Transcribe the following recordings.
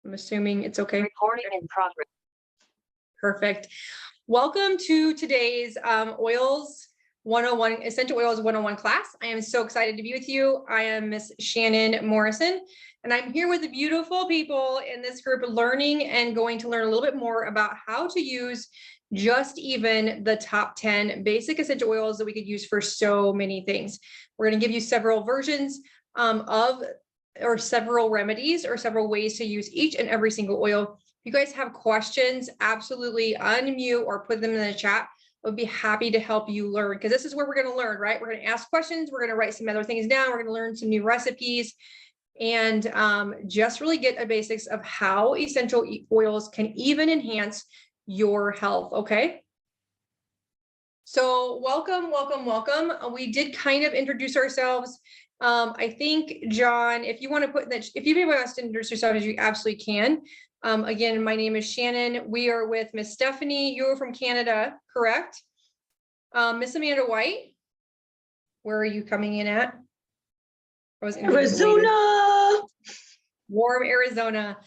I'm assuming it's okay. Recording in progress. Perfect. Welcome to today's Oils 101, Essential Oils 101 class. I am so excited to be with you. I am Miss Shannon Morrison, and I'm here with the beautiful people in this group learning and going to learn a little bit more about how to use just even the top 10 basic essential oils that we could use for so many things. We're going to give you several versions or several remedies or several ways to use each and every single oil. If you guys have questions, absolutely unmute or put them in the chat. I would be happy to help you learn, because this is where we're going to learn, right? We're going to ask questions. We're going to write some other things down. We're going to learn some new recipes and just really get a basics of how essential oils can even enhance your health. Okay. So welcome, welcome, welcome. We did kind of introduce ourselves. I think, John, if you want to put that, if you want us to introduce yourself, you absolutely can. Again, my name is Shannon. We are with Miss Stephanie. You're from Canada, correct? Miss Amanda White, where are you coming in at? Arizona. Warm Arizona.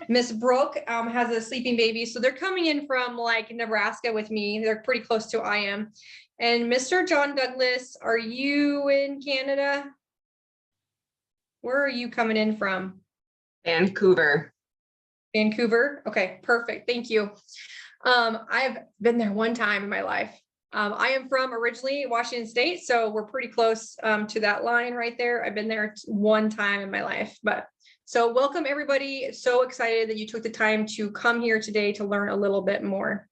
Miss Brooke has a sleeping baby, so they're coming in from like Nebraska with me. They're pretty close to I am. And Mr. John Douglas, are you in Canada? Where are you coming in from? Vancouver. Vancouver. Okay, perfect. Thank you. I've been there one time in my life. I am from originally Washington State, so we're pretty close to that line right there. I've been there one time in my life, but so welcome everybody. So excited that you took the time to come here today to learn a little bit more.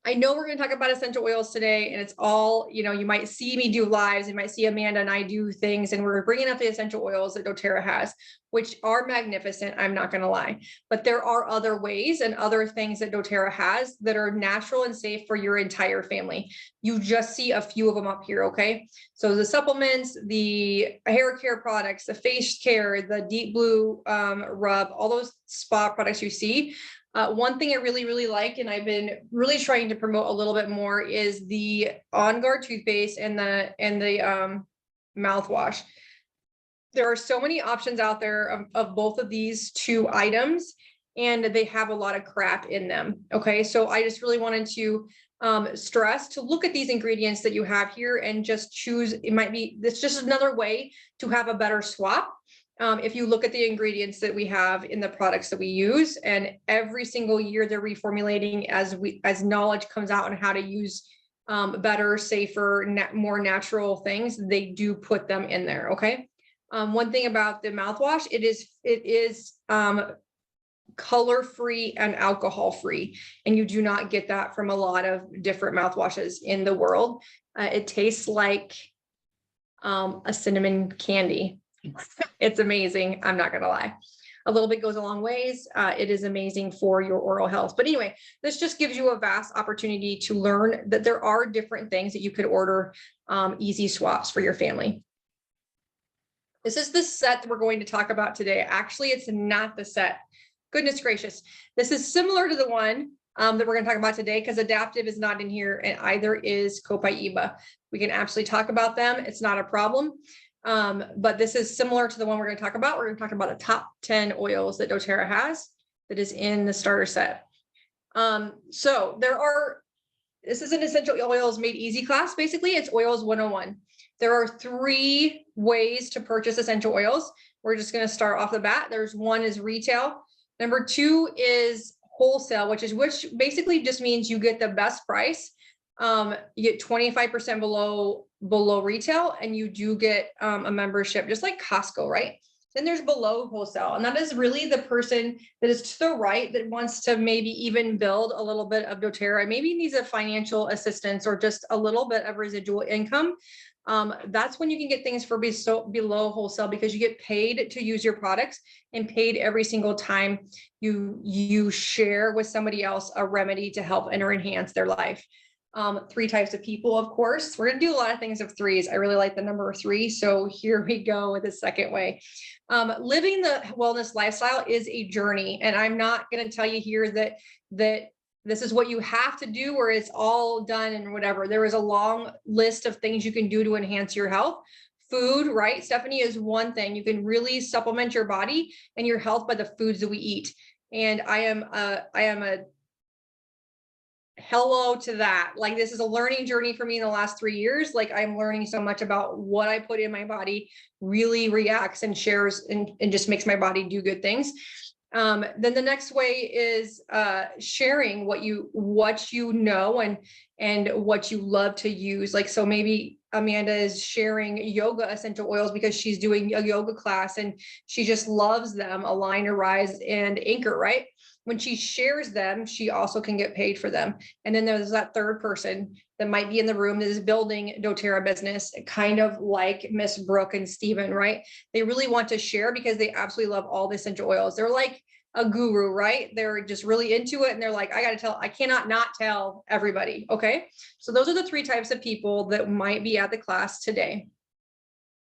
I know we're going to talk about essential oils today, and it's all, you know, you might see me do lives, you might see Amanda and I do things, and we're bringing up the essential oils that doTERRA has, which are magnificent. I'm not going to lie, but there are other ways and other things that doTERRA has that are natural and safe for your entire family. You just see a few of them up here. Okay. So the supplements, the hair care products, the face care, the deep blue rub, all those spa products you see. One thing I really like, and I've been really trying to promote a little bit more, is the On Guard toothpaste and the mouthwash. There are so many options out there of both of these two items, and they have a lot of crap in them. Okay, so I just really wanted to stress to look at these ingredients that you have here and just choose. It might be this just another way to have a better swap. If you look at the ingredients that we have in the products that we use, and every single year they're reformulating as knowledge comes out on how to use better, safer, more natural things, they do put them in there. Okay. One thing about the mouthwash, it is color-free and alcohol-free, and you do not get that from a lot of different mouthwashes in the world. It tastes like a cinnamon candy. It's amazing. I'm not going to lie. A little bit goes a long ways. It is amazing for your oral health. But anyway, this just gives you a vast opportunity to learn that there are different things that you could order, easy swaps for your family. This is the set that we're going to talk about today. Actually, it's not the set. Goodness gracious. This is similar to the one that we're going to talk about today, because Adaptive is not in here, and either is Copaiba. We can absolutely talk about them. It's not a problem. But this is similar to the one we're going to talk about. We're going to talk about the top 10 oils that doTERRA has that is in the starter set. So this is an essential oils made easy class. Basically, it's oils 101. There are 3 ways to purchase essential oils. We're just going to start off the bat. One is retail. Number 2 is wholesale, which basically just means you get the best price. You get 25% below retail, and you do get a membership, just like Costco, right? Then there's below wholesale, and that is really the person that is to the right that wants to maybe even build a little bit of doTERRA, maybe needs a financial assistance or just a little bit of residual income. That's when you can get things for below wholesale, because you get paid to use your products and paid every single time you share with somebody else a remedy to help and or enhance their life. 3 types of people, of course. We're going to do a lot of things of 3s. I really like the number 3. So here we go with the second way. Living the wellness lifestyle is a journey. And I'm not going to tell you here that this is what you have to do or it's all done and whatever. There is a long list of things you can do to enhance your health food, right? Stephanie, is one thing. You can really supplement your body and your health by the foods that we eat. And I am a hello to that. Like, this is a learning journey for me in the last 3 years. Like, I'm learning so much about what I put in my body really reacts and shares and just makes my body do good things. Then the next way is sharing what you know and what you love to use. Like, so maybe Amanda is sharing yoga essential oils because she's doing a yoga class and she just loves them, Align, Arise, and Anchor, right? When she shares them, she also can get paid for them. And then there's that third person that might be in the room that is building doTERRA business, kind of like Miss Brooke and Steven, right? They really want to share because they absolutely love all the essential oils. They're like a guru, right? They're just really into it. And they're like, I cannot not tell everybody. Okay. So those are the 3 types of people that might be at the class today.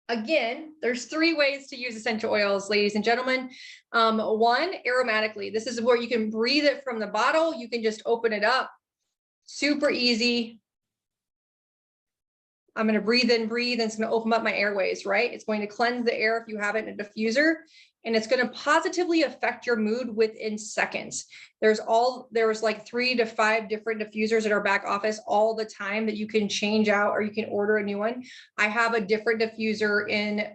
Again, there's 3 ways to use essential oils, ladies and gentlemen. 1, aromatically. This is where you can breathe it from the bottle. You can just open it up. Super easy. I'm going to breathe in, and it's going to open up my airways, right? It's going to cleanse the air if you have it in a diffuser, and it's going to positively affect your mood within seconds. There's like 3 to 5 different diffusers at our back office all the time that you can change out, or you can order a new one. I have a different diffuser in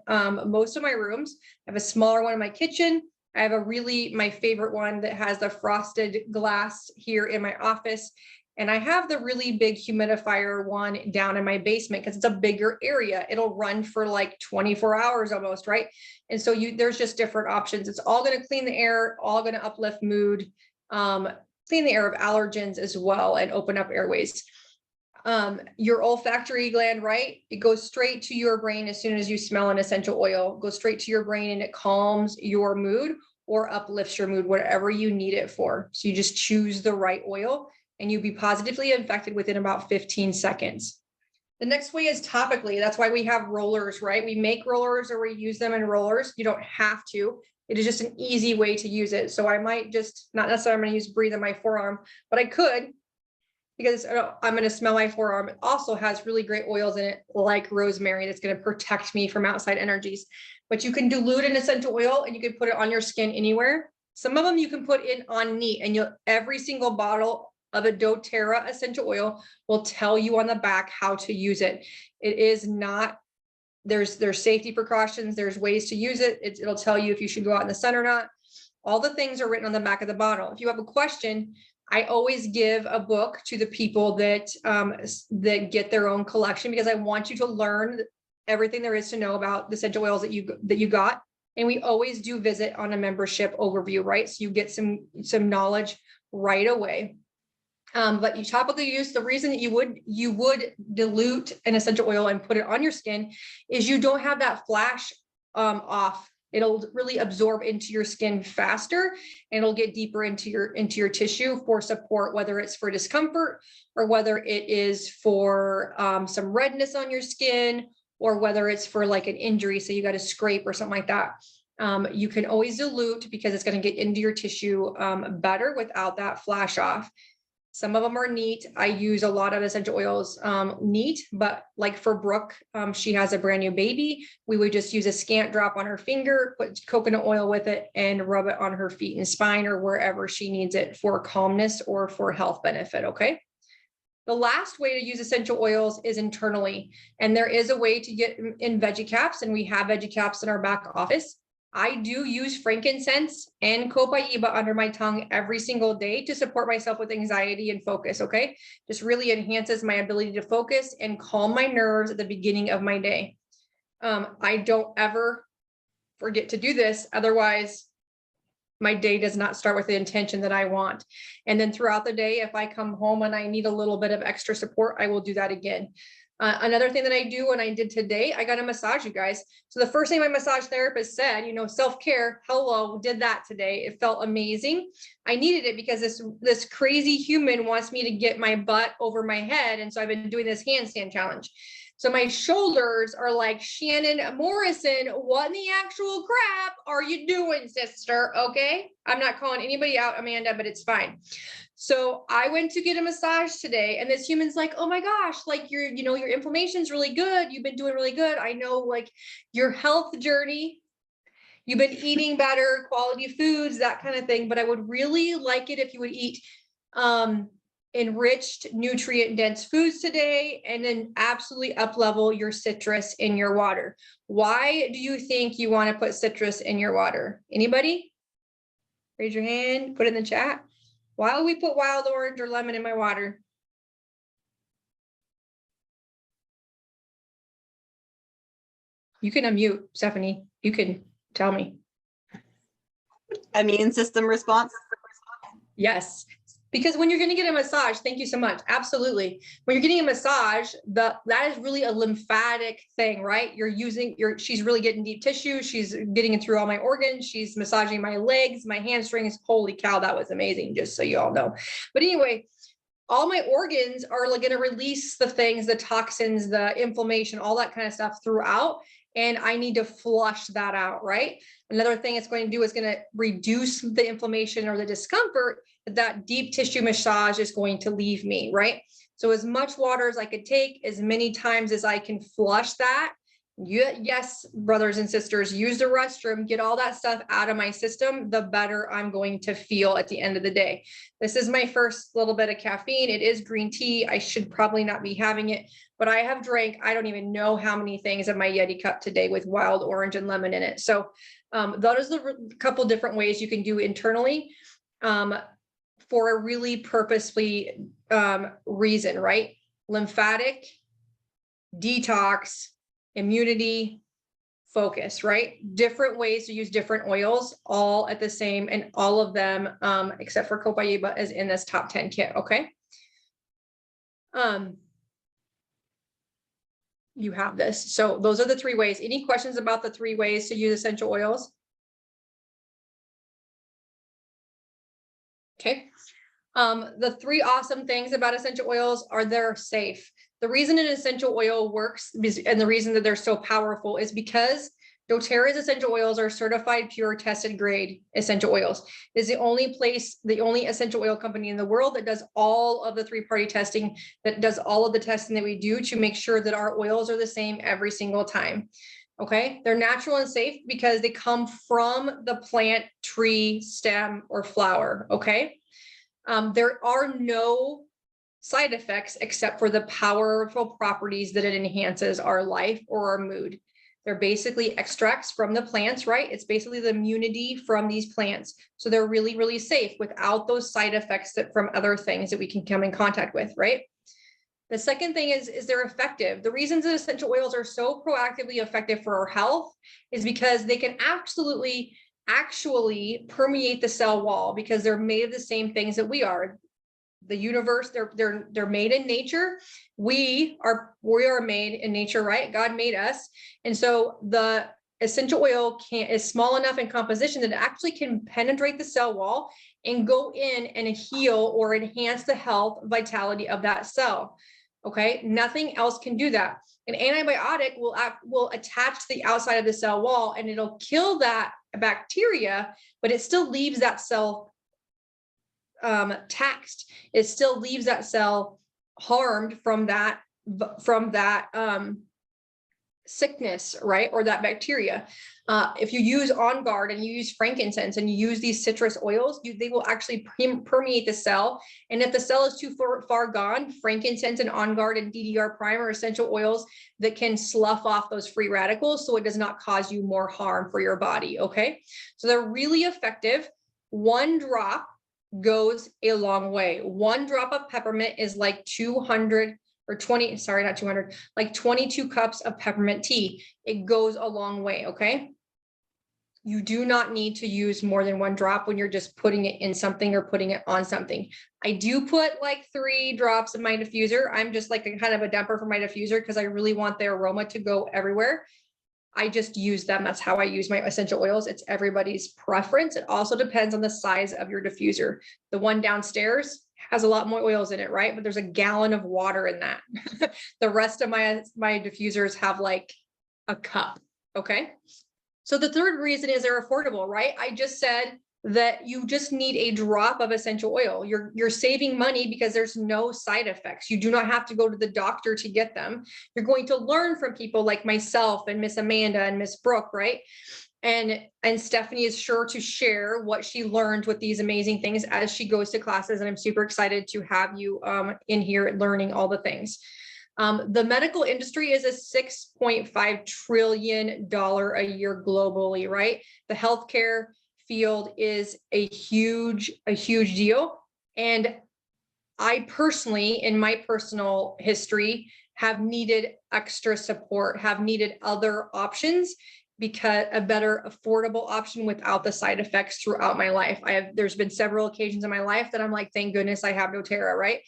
most of my rooms. I have a smaller one in my kitchen. I have my favorite one that has the frosted glass here in my office. And I have the really big humidifier one down in my basement because it's a bigger area. It'll run for like 24 hours almost, right? And so there's just different options. It's all going to clean the air, all going to uplift mood, clean the air of allergens as well, and open up airways. Your olfactory gland, right? It goes straight to your brain as soon as you smell an essential oil. It goes straight to your brain and it calms your mood or uplifts your mood, whatever you need it for. So you just choose the right oil, and you'll be positively affected within about 15 seconds. The next way is topically. That's why we have rollers, right? We make rollers or we use them in rollers. You don't have to. It is just an easy way to use it. So I might just, not necessarily I'm going to breathe on my forearm, but I could, because I'm going to smell my forearm. It also has really great oils in it, like rosemary, that's going to protect me from outside energies. But you can dilute an essential oil and you can put it on your skin anywhere. Some of them you can put in on neat, and every single bottle of a doTERRA essential oil will tell you on the back how to use it. It is not, there's safety precautions, there's ways to use it. It'll tell you if you should go out in the sun or not. All the things are written on the back of the bottle. If you have a question, I always give a book to the people that get their own collection, because I want you to learn everything there is to know about the essential oils that you got. And we always do visit on a membership overview, right? So you get some knowledge right away. But you topically use, the reason that you would dilute an essential oil and put it on your skin is you don't have that flash off. It'll really absorb into your skin faster, and it'll get deeper into your tissue for support, whether it's for discomfort or whether it is for some redness on your skin, or whether it's for like an injury, so you got to scrape or something like that. You can always dilute because it's going to get into your tissue better without that flash off. Some of them are neat. I use a lot of essential oils neat, but like for Brooke, she has a brand new baby. We would just use a scant drop on her finger, put coconut oil with it, and rub it on her feet and spine or wherever she needs it for calmness or for health benefit, okay? The last way to use essential oils is internally. And there is a way to get in veggie caps, and we have veggie caps in our back office. I do use frankincense and copaiba under my tongue every single day to support myself with anxiety and focus, okay? Just really enhances my ability to focus and calm my nerves at the beginning of my day. I don't ever forget to do this. Otherwise, my day does not start with the intention that I want. And then throughout the day, if I come home and I need a little bit of extra support, I will do that again. Another thing that I do, and I did today, I got a massage, you guys. So the first thing my massage therapist said, self-care, hello, did that today. It felt amazing. I needed it because this crazy human wants me to get my butt over my head. And so I've been doing this handstand challenge. So my shoulders are like, Shannon Morrison, what in the actual crap are you doing, sister? Okay. I'm not calling anybody out, Amanda, but it's fine. So I went to get a massage today, and this human's like, oh my gosh, like your inflammation's really good. You've been doing really good. I know like your health journey, you've been eating better quality foods, that kind of thing. But I would really like it if you would eat enriched nutrient dense foods today, and then absolutely up level your citrus in your water. Why do you think you want to put citrus in your water? Anybody? Raise your hand, put it in the chat. Why would we put wild orange or lemon in my water? You can unmute, Stephanie. You can tell me. Immune system response. Yes. Because when you're going to get a massage, thank you so much. Absolutely. When you're getting a massage, that is really a lymphatic thing, right? She's really getting deep tissue. She's getting it through all my organs. She's massaging my legs, my hamstrings. Holy cow, that was amazing, just so you all know. But anyway, all my organs are like going to release the things, the toxins, the inflammation, all that kind of stuff throughout. And I need to flush that out, right? Another thing it's going to do is going to reduce the inflammation or the discomfort that deep tissue massage is going to leave me, right? So as much water as I could take, as many times as I can flush that. Yes, brothers and sisters, use the restroom, get all that stuff out of my system, the better I'm going to feel at the end of the day. This is my first little bit of caffeine. It is green tea. I should probably not be having it, but I have drank, I don't even know how many things in my Yeti cup today with wild orange and lemon in it. So that is the couple different ways you can do internally for a really purposefully reason, right? Lymphatic, detox, immunity, focus, right? Different ways to use different oils, all at the same, and all of them, except for Copaiba, is in this top 10 kit, okay? You have this. So those are the 3 ways. Any questions about the 3 ways to use essential oils? Okay. The 3 awesome things about essential oils are they're safe. The reason an essential oil works and the reason that they're so powerful is because doTERRA's essential oils are certified pure tested grade essential oils. It is the only essential oil company in the world that does all of the 3-party testing, that does all of the testing that we do to make sure that our oils are the same every single time. Okay, they're natural and safe because they come from the plant, tree, stem, or flower. Okay. There are no side effects except for the powerful properties that it enhances our life or our mood. They're basically extracts from the plants, right? It's basically the immunity from these plants. So they're really, really safe without those side effects that from other things that we can come in contact with, right? The second thing is they're effective. The reasons that essential oils are so proactively effective for our health is because they can actually permeate the cell wall because they're made of the same things that we are. The universe, they're made in nature. We are made in nature, right? God made us. And so the essential oil is small enough in composition that it actually can penetrate the cell wall and go in and heal or enhance the health vitality of that cell. Okay, nothing else can do that. An antibiotic will attach to the outside of the cell wall and it'll kill that bacteria, but it still leaves that cell taxed. It still leaves that cell harmed from that sickness, right? Or that bacteria. If you use On Guard and you use frankincense and you use these citrus oils, they will actually permeate the cell. And if the cell is too far gone, frankincense and On Guard and DDR Prime are essential oils that can slough off those free radicals so it does not cause you more harm for your body, okay? So they're really effective. 1 drop goes a long way. 1 drop of peppermint is like 22 cups of peppermint tea. It goes a long way, okay? You do not need to use more than 1 drop when you're just putting it in something or putting it on something. I do put like 3 drops in my diffuser. I'm just like a kind of a dumper for my diffuser because I really want the aroma to go everywhere. I just use them. That's how I use my essential oils. It's everybody's preference. It also depends on the size of your diffuser. The one downstairs has a lot more oils in it, right? But there's a gallon of water in that. The rest of my diffusers have like a cup. Okay. So the third reason is they're affordable, right? I just said that you just need a drop of essential oil. You're saving money because there's no side effects. You do not have to go to the doctor to get them. You're going to learn from people like myself and Miss Amanda and Miss Brooke, right? And Stephanie is sure to share what she learned with these amazing things as she goes to classes. And I'm super excited to have you in here learning all the things. The medical industry is a $6.5 trillion a year globally, right? The healthcare field is a huge deal. And I personally, in my personal history, have needed extra support, have needed other options, because a better affordable option without the side effects throughout my life. There's been several occasions in my life that I'm like, thank goodness I have doTERRA, right?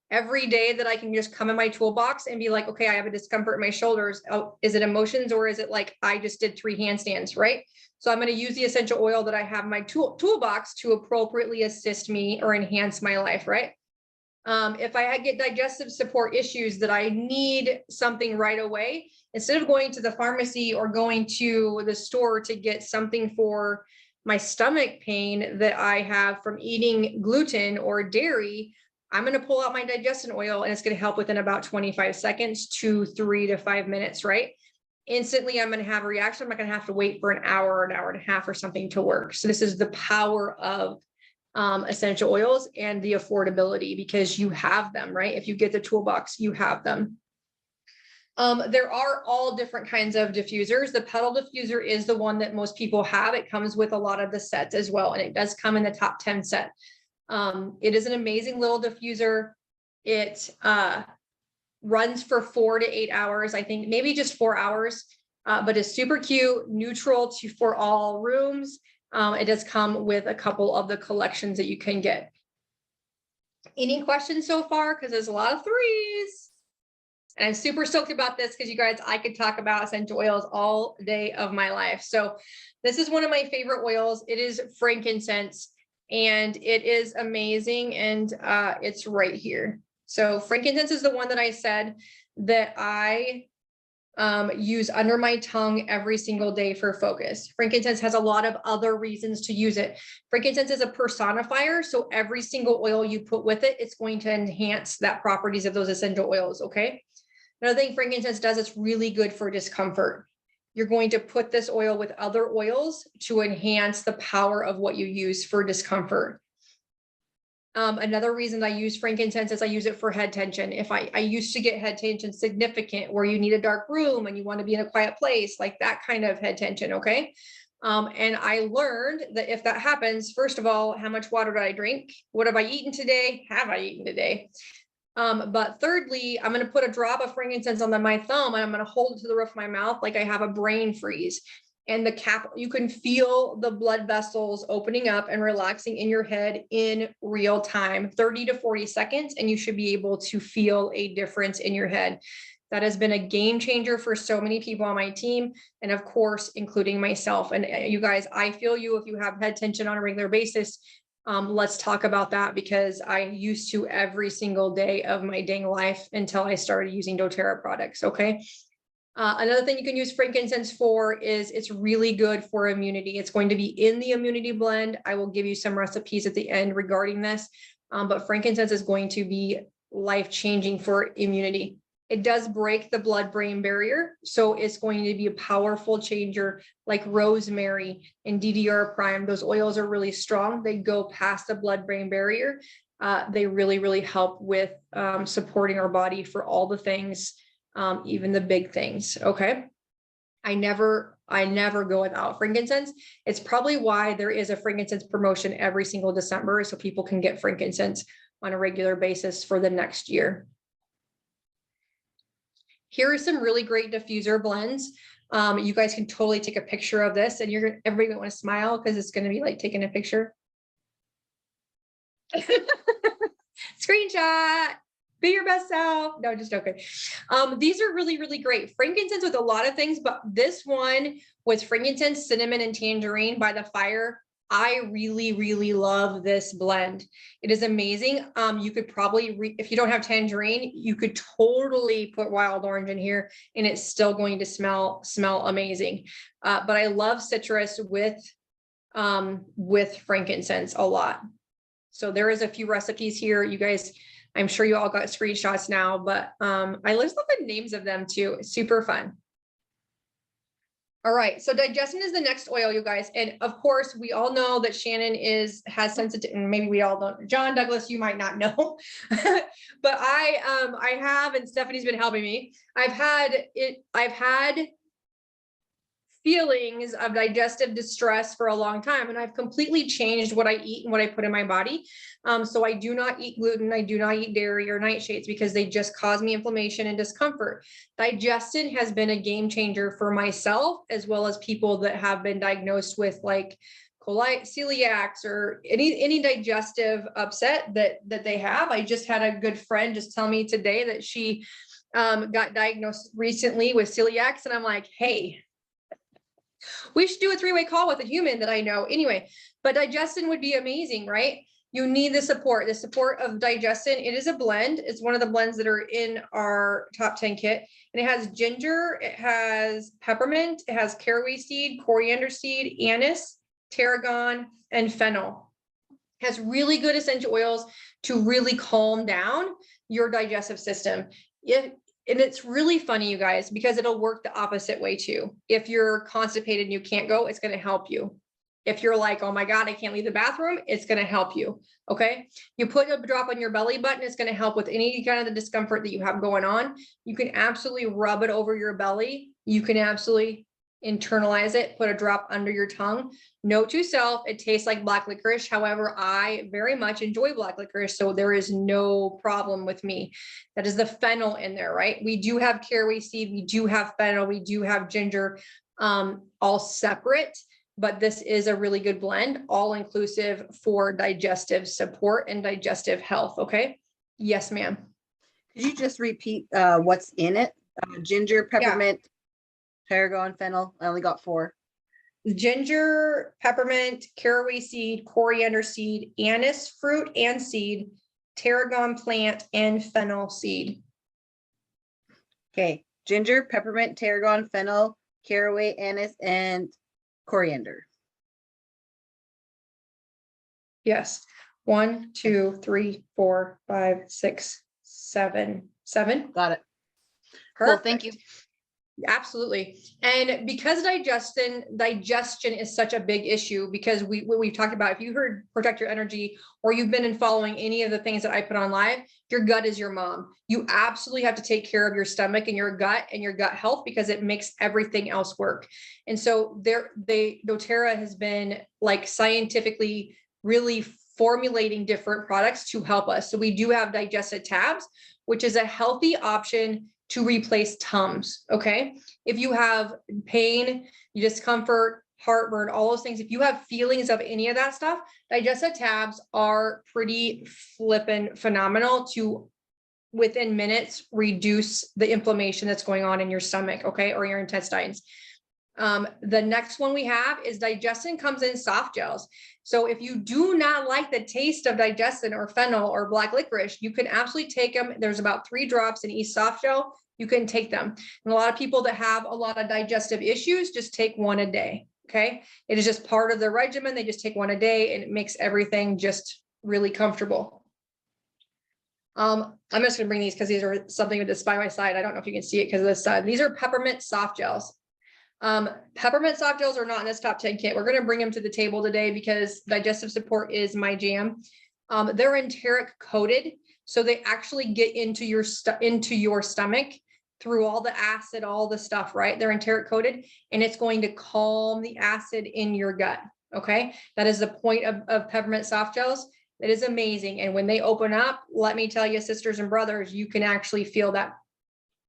Every day that I can just come in my toolbox and be like, okay, I have a discomfort in my shoulders. Oh, is it emotions or is it like I just did 3 handstands, right? So I'm going to use the essential oil that I have in my toolbox to appropriately assist me or enhance my life, right? If I get digestive support issues that I need something right away, instead of going to the pharmacy or going to the store to get something for my stomach pain that I have from eating gluten or dairy, I'm going to pull out my digestion oil and it's going to help within about 25 seconds to 3 to 5 minutes, right? Instantly, I'm going to have a reaction. I'm not going to have to wait for an hour and a half or something to work. So this is the power of essential oils and the affordability, because you have them, right? If you get the toolbox, you have them. There are all different kinds of diffusers. The pedal diffuser is the one that most people have. It comes with a lot of the sets as well, and it does come in the top 10 set. It is an amazing little diffuser. It runs for 4 to 8 hours, I think maybe just 4 hours, but it's super cute, neutral for all rooms. It does come with a couple of the collections that you can get. Any questions so far? Because there's a lot of 3s. And I'm super stoked about this because you guys, I could talk about essential oils all day of my life. So this is one of my favorite oils. It is frankincense and it is amazing. And it's right here. So frankincense is the one that I said that I use under my tongue every single day for focus. Frankincense has a lot of other reasons to use it. Frankincense is a personifier. So every single oil you put with it, it's going to enhance that properties of those essential oils. Okay. Another thing frankincense does, it's really good for discomfort. You're going to put this oil with other oils to enhance the power of what you use for discomfort. Another reason I use frankincense is I use it for head tension. If I used to get head tension significant where you need a dark room and you want to be in a quiet place, like that kind of head tension. Okay. And I learned that if that happens, first of all, how much water did I drink? What have I eaten today? Have I eaten today? But thirdly, I'm going to put a drop of frankincense on my thumb and I'm going to hold it to the roof of my mouth like I have a brain freeze. And the cap, you can feel the blood vessels opening up and relaxing in your head in real time, 30 to 40 seconds, and you should be able to feel a difference in your head. That has been a game changer for so many people on my team, and of course, including myself. And you guys, I feel you if you have head tension on a regular basis. Let's talk about that, because I used to every single day of my dang life until I started using doTERRA products. Okay. Another thing you can use frankincense for is it's really good for immunity. It's going to be in the immunity blend. I will give you some recipes at the end regarding this, but frankincense is going to be life-changing for immunity. It does break the blood-brain barrier, so it's going to be a powerful changer like rosemary and DDR prime. Those oils are really strong. They go past the blood-brain barrier. They really, really help with supporting our body for all the things, even the big things. Okay. I never go without frankincense. It's probably why there is a frankincense promotion every single December, so people can get frankincense on a regular basis for the next year. Here are some really great diffuser blends. You guys can totally take a picture of this, and everybody want to smile because it's going to be like taking a picture. Screenshot. Be your best self. No, just joking. These are really, really great. Frankincense with a lot of things, but this one was frankincense, cinnamon, and tangerine by the fire. I really, really love this blend. It is amazing. You could probably, if you don't have tangerine, you could totally put wild orange in here and it's still going to smell amazing. But I love citrus with frankincense a lot. So there is a few recipes here. You guys, I'm sure you all got screenshots now, but I list the names of them too. It's super fun. All right, so Digestion is the next oil, you guys. And of course, we all know that Shannon has sensitive, and maybe we all don't. John Douglas, you might not know, but I have, and Stephanie's been helping me. I've had feelings of digestive distress for a long time, and I've completely changed what I eat and what I put in my body. So I do not eat gluten, I do not eat dairy or nightshades because they just cause me inflammation and discomfort. Digestion has been a game changer for myself, as well as people that have been diagnosed with like celiacs or any digestive upset that they have. I just had a good friend just tell me today that she got diagnosed recently with celiacs, and I'm like, hey, we should do a three-way call with a human that I know anyway. But Digestion would be amazing, right? You need the support of Digestion. It is a blend. It's one of the blends that are in our top 10 kit. And it has ginger, it has peppermint, it has caraway seed, coriander seed, anise, tarragon, and fennel. It has really good essential oils to really calm down your digestive system. And it's really funny, you guys, because it'll work the opposite way too. If you're constipated and you can't go, it's going to help you. If you're like, oh my God, I can't leave the bathroom, it's going to help you. Okay. You put a drop on your belly button. It's going to help with any kind of the discomfort that you have going on. You can absolutely rub it over your belly. You can absolutely internalize it, put a drop under your tongue. Note to self, it tastes like black licorice. However, I very much enjoy black licorice, so there is no problem with me. That is the fennel in there, right? We do have caraway seed, we do have fennel, we do have ginger, all separate, but this is a really good blend, all inclusive for digestive support and digestive health. Okay. Yes, ma'am. Could you just repeat what's in it? Ginger, peppermint, tarragon, fennel. I only got 4. Ginger, peppermint, caraway seed, coriander seed, anise fruit and seed, tarragon plant, and fennel seed. Okay. Ginger, peppermint, tarragon, fennel, caraway, anise, and coriander. Yes. 1, 2, 3, 4, 5, 6, 7. 7. Got it. Perfect. Cool, thank you. Absolutely. And because digestion is such a big issue, because we've talked about, if you heard protect your energy, or you've been in following any of the things that I put on live, your gut is your mom. You absolutely have to take care of your stomach and your gut health, because it makes everything else work. And so doTERRA has been like scientifically really formulating different products to help us. So we do have digestive tabs, which is a healthy option to replace Tums. Okay. If you have pain, discomfort, heartburn, all those things, if you have feelings of any of that stuff, digestive tabs are pretty flippin' phenomenal to within minutes reduce the inflammation that's going on in your stomach. Okay. Or your intestines. The next one we have is Digestion comes in soft gels. So if you do not like the taste of Digestion or fennel or black licorice, you can absolutely take them. There's about 3 drops in each soft gel. You can take them. And a lot of people that have a lot of digestive issues just take 1 a day. Okay. It is just part of the regimen. They just take 1 a day, and it makes everything just really comfortable. I'm just going to bring these because these are something with this by my side. I don't know if you can see it because of the sun. These are peppermint soft gels. Peppermint soft gels are not in this top 10 kit. We're going to bring them to the table today because digestive support is my jam. They're enteric coated, so they actually get into your stomach through all the acid, all the stuff, right? They're enteric coated, and it's going to calm the acid in your gut. Okay. That is the point of peppermint soft gels. It is amazing. And when they open up, let me tell you, sisters and brothers, you can actually feel that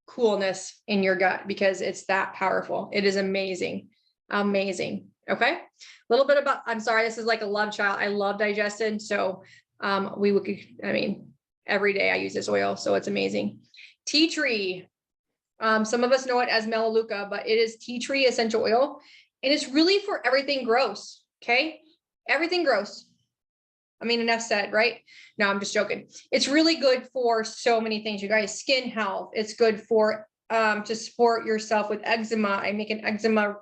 coolness in your gut because it's that powerful. It is amazing. Amazing. Okay. A little bit about, I'm sorry, this is like a love child. I love Digestion. So every day I use this oil, so it's amazing. Tea tree. Some of us know it as Melaleuca, but it is tea tree essential oil, and it's really for everything gross. Okay. everything gross. I mean, enough said, right? No, I'm just joking. It's really good for so many things, you guys. Skin health. It's good for to support yourself with eczema. I make an eczema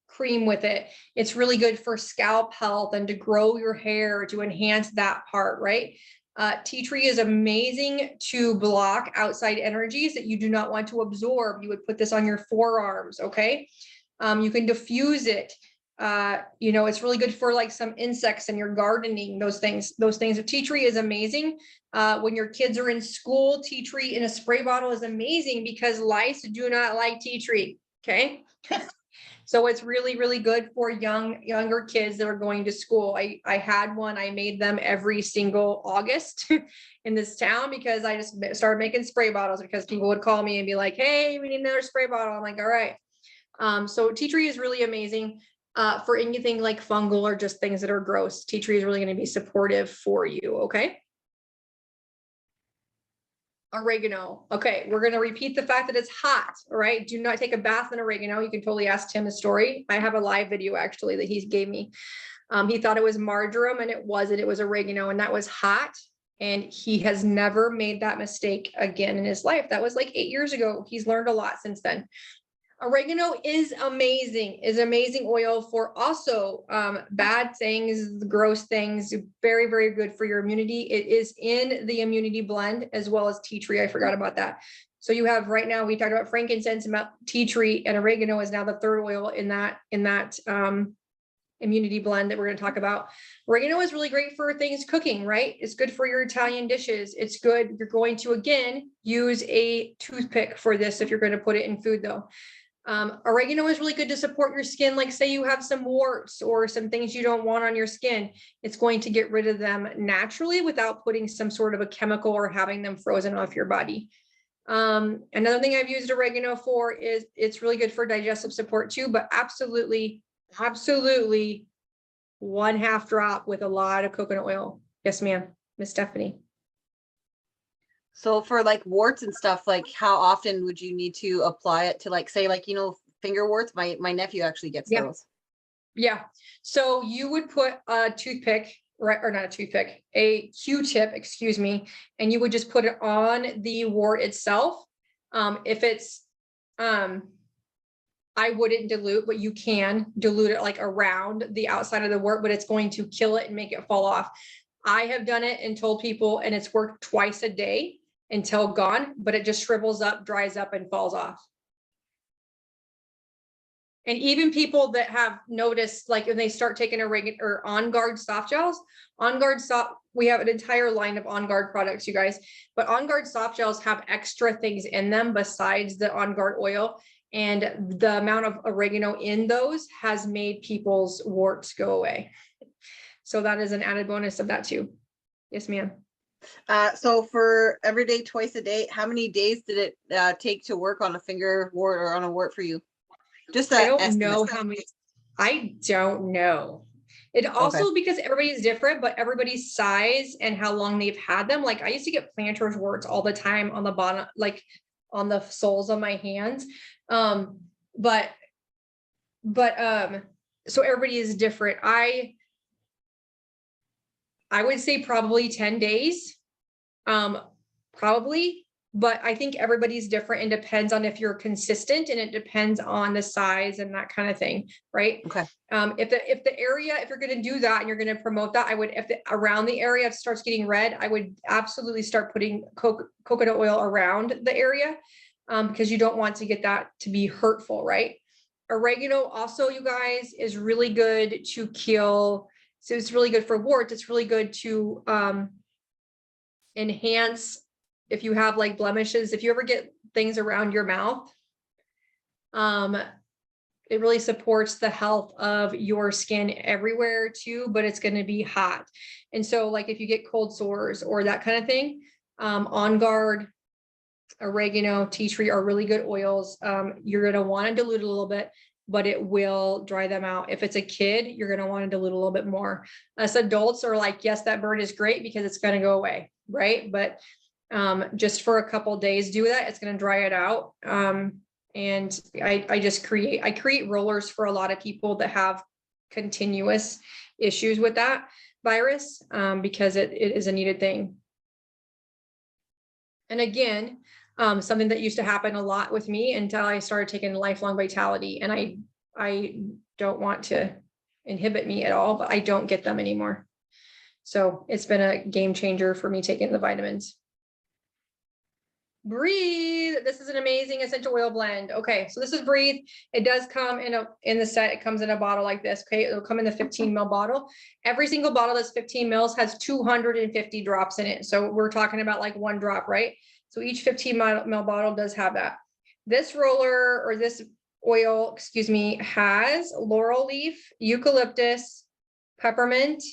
cream with it. It's really good for scalp health and to grow your hair, to enhance that part, right? Tea tree is amazing to block outside energies that you do not want to absorb. You would put this on your forearms, okay? You can diffuse it. You know, it's really good for like some insects and your gardening, those things. Tea tree is amazing. When your kids are in school, tea tree in a spray bottle is amazing because lice do not like tea tree. Okay. So it's really, really good for younger kids that are going to school. I had one, I made them every single August in this town because I just started making spray bottles because people would call me and be like, hey, we need another spray bottle. I'm like, all right. So tea tree is really amazing. For anything like fungal or just things that are gross, tea tree is really going to be supportive for you. Okay. Oregano. Okay. We're going to repeat the fact that it's hot. All right. Do not take a bath in oregano. You can totally ask Tim a story. I have a live video actually that he gave me. He thought it was marjoram and it wasn't, it was oregano, and that was hot. And he has never made that mistake again in his life. That was like 8 years ago. He's learned a lot since then. Oregano is amazing oil for also bad things, gross things, very, very good for your immunity. It is in the immunity blend as well as tea tree. I forgot about that. So you have right now, we talked about frankincense, tea tree, and oregano is now the third oil in that immunity blend that we're going to talk about. Oregano is really great for things cooking, right? It's good for your Italian dishes. It's good. You're going to, again, use a toothpick for this if you're going to put it in food though. Oregano is really good to support your skin. Like say you have some warts or some things you don't want on your skin, it's going to get rid of them naturally without putting some sort of a chemical or having them frozen off your body. Another thing I've used oregano for is it's really good for digestive support too, but absolutely 1/2 drop with a lot of coconut oil. Yes, ma'am. Miss Stephanie. So for like warts and stuff, like how often would you need to apply it to like, say like, you know, finger warts? My nephew actually gets those. Yeah. So you would put a toothpick, right? Or not a toothpick, a Q-tip, excuse me. And you would just put it on the wart itself. If it's, I wouldn't dilute, but you can dilute it like around the outside of the wart, but it's going to kill it and make it fall off. I have done it and told people, and it's worked twice a day until gone, but it just shrivels up, dries up, and falls off. And even people that have noticed, like when they start taking a regular or On Guard soft gels, we have an entire line of On Guard products, you guys, but On Guard soft gels have extra things in them besides the On Guard oil. And the amount of oregano in those has made people's warts go away. So that is an added bonus of that too. Yes, ma'am. So for every day, twice a day, how many days did it take to work on a finger wart or on a wart for you? Just I don't know how many. I don't know. It also because everybody's different, but everybody's size and how long they've had them. Like I used to get planter's warts all the time on the bottom, like on the soles of my hands. So everybody is different. I would say probably 10 days, probably, but I think everybody's different and depends on if you're consistent, and it depends on the size and that kind of thing. Right. Okay. If the area, if you're going to do that and you're going to promote that, around the area, if it starts getting red, I would absolutely start putting coconut oil around the area, because you don't want to get that to be hurtful. Right. Oregano also, you guys, is really good to kill. So it's really good for warts. It's really good to enhance if you have like blemishes, if you ever get things around your mouth. It really supports the health of your skin everywhere too, but it's going to be hot. And so like if you get cold sores or that kind of thing, On Guard, oregano, tea tree are really good oils. You're going to want to dilute a little bit, but it will dry them out. If it's a kid, you're going to want to dilute a little bit more. Us adults are like, yes, that burn is great because it's going to go away. Right. But just for a couple of days, do that. It's going to dry it out. And I create rollers for a lot of people that have continuous issues with that virus, because it is a needed thing. And again, something that used to happen a lot with me until I started taking Lifelong Vitality, and I don't want to inhibit me at all, but I don't get them anymore. So it's been a game changer for me taking the vitamins. Breathe. This is an amazing essential oil blend. Okay, so this is Breathe. It does come in the set. It comes in a bottle like this. Okay, it'll come in the 15 ml bottle. Every single bottle that's 15 mils has 250 drops in it. So we're talking about like 1 drop, right? So each 15 ml bottle does have that. This roller, or this oil, excuse me, has laurel leaf, eucalyptus, peppermint,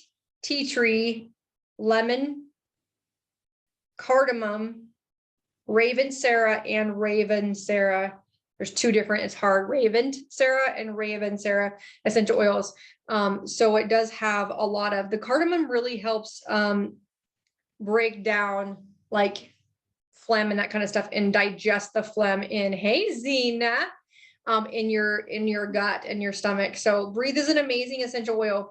tea tree, lemon, cardamom, Raven Sarah, and Raven Sarah. There's 2 different, it's hard, Raven Sarah and Raven Sarah essential oils. So it does have a lot of, the cardamom really helps break down like phlegm and that kind of stuff, and digest the phlegm in, hey Zena, in your gut and your stomach. So Breathe is an amazing essential oil.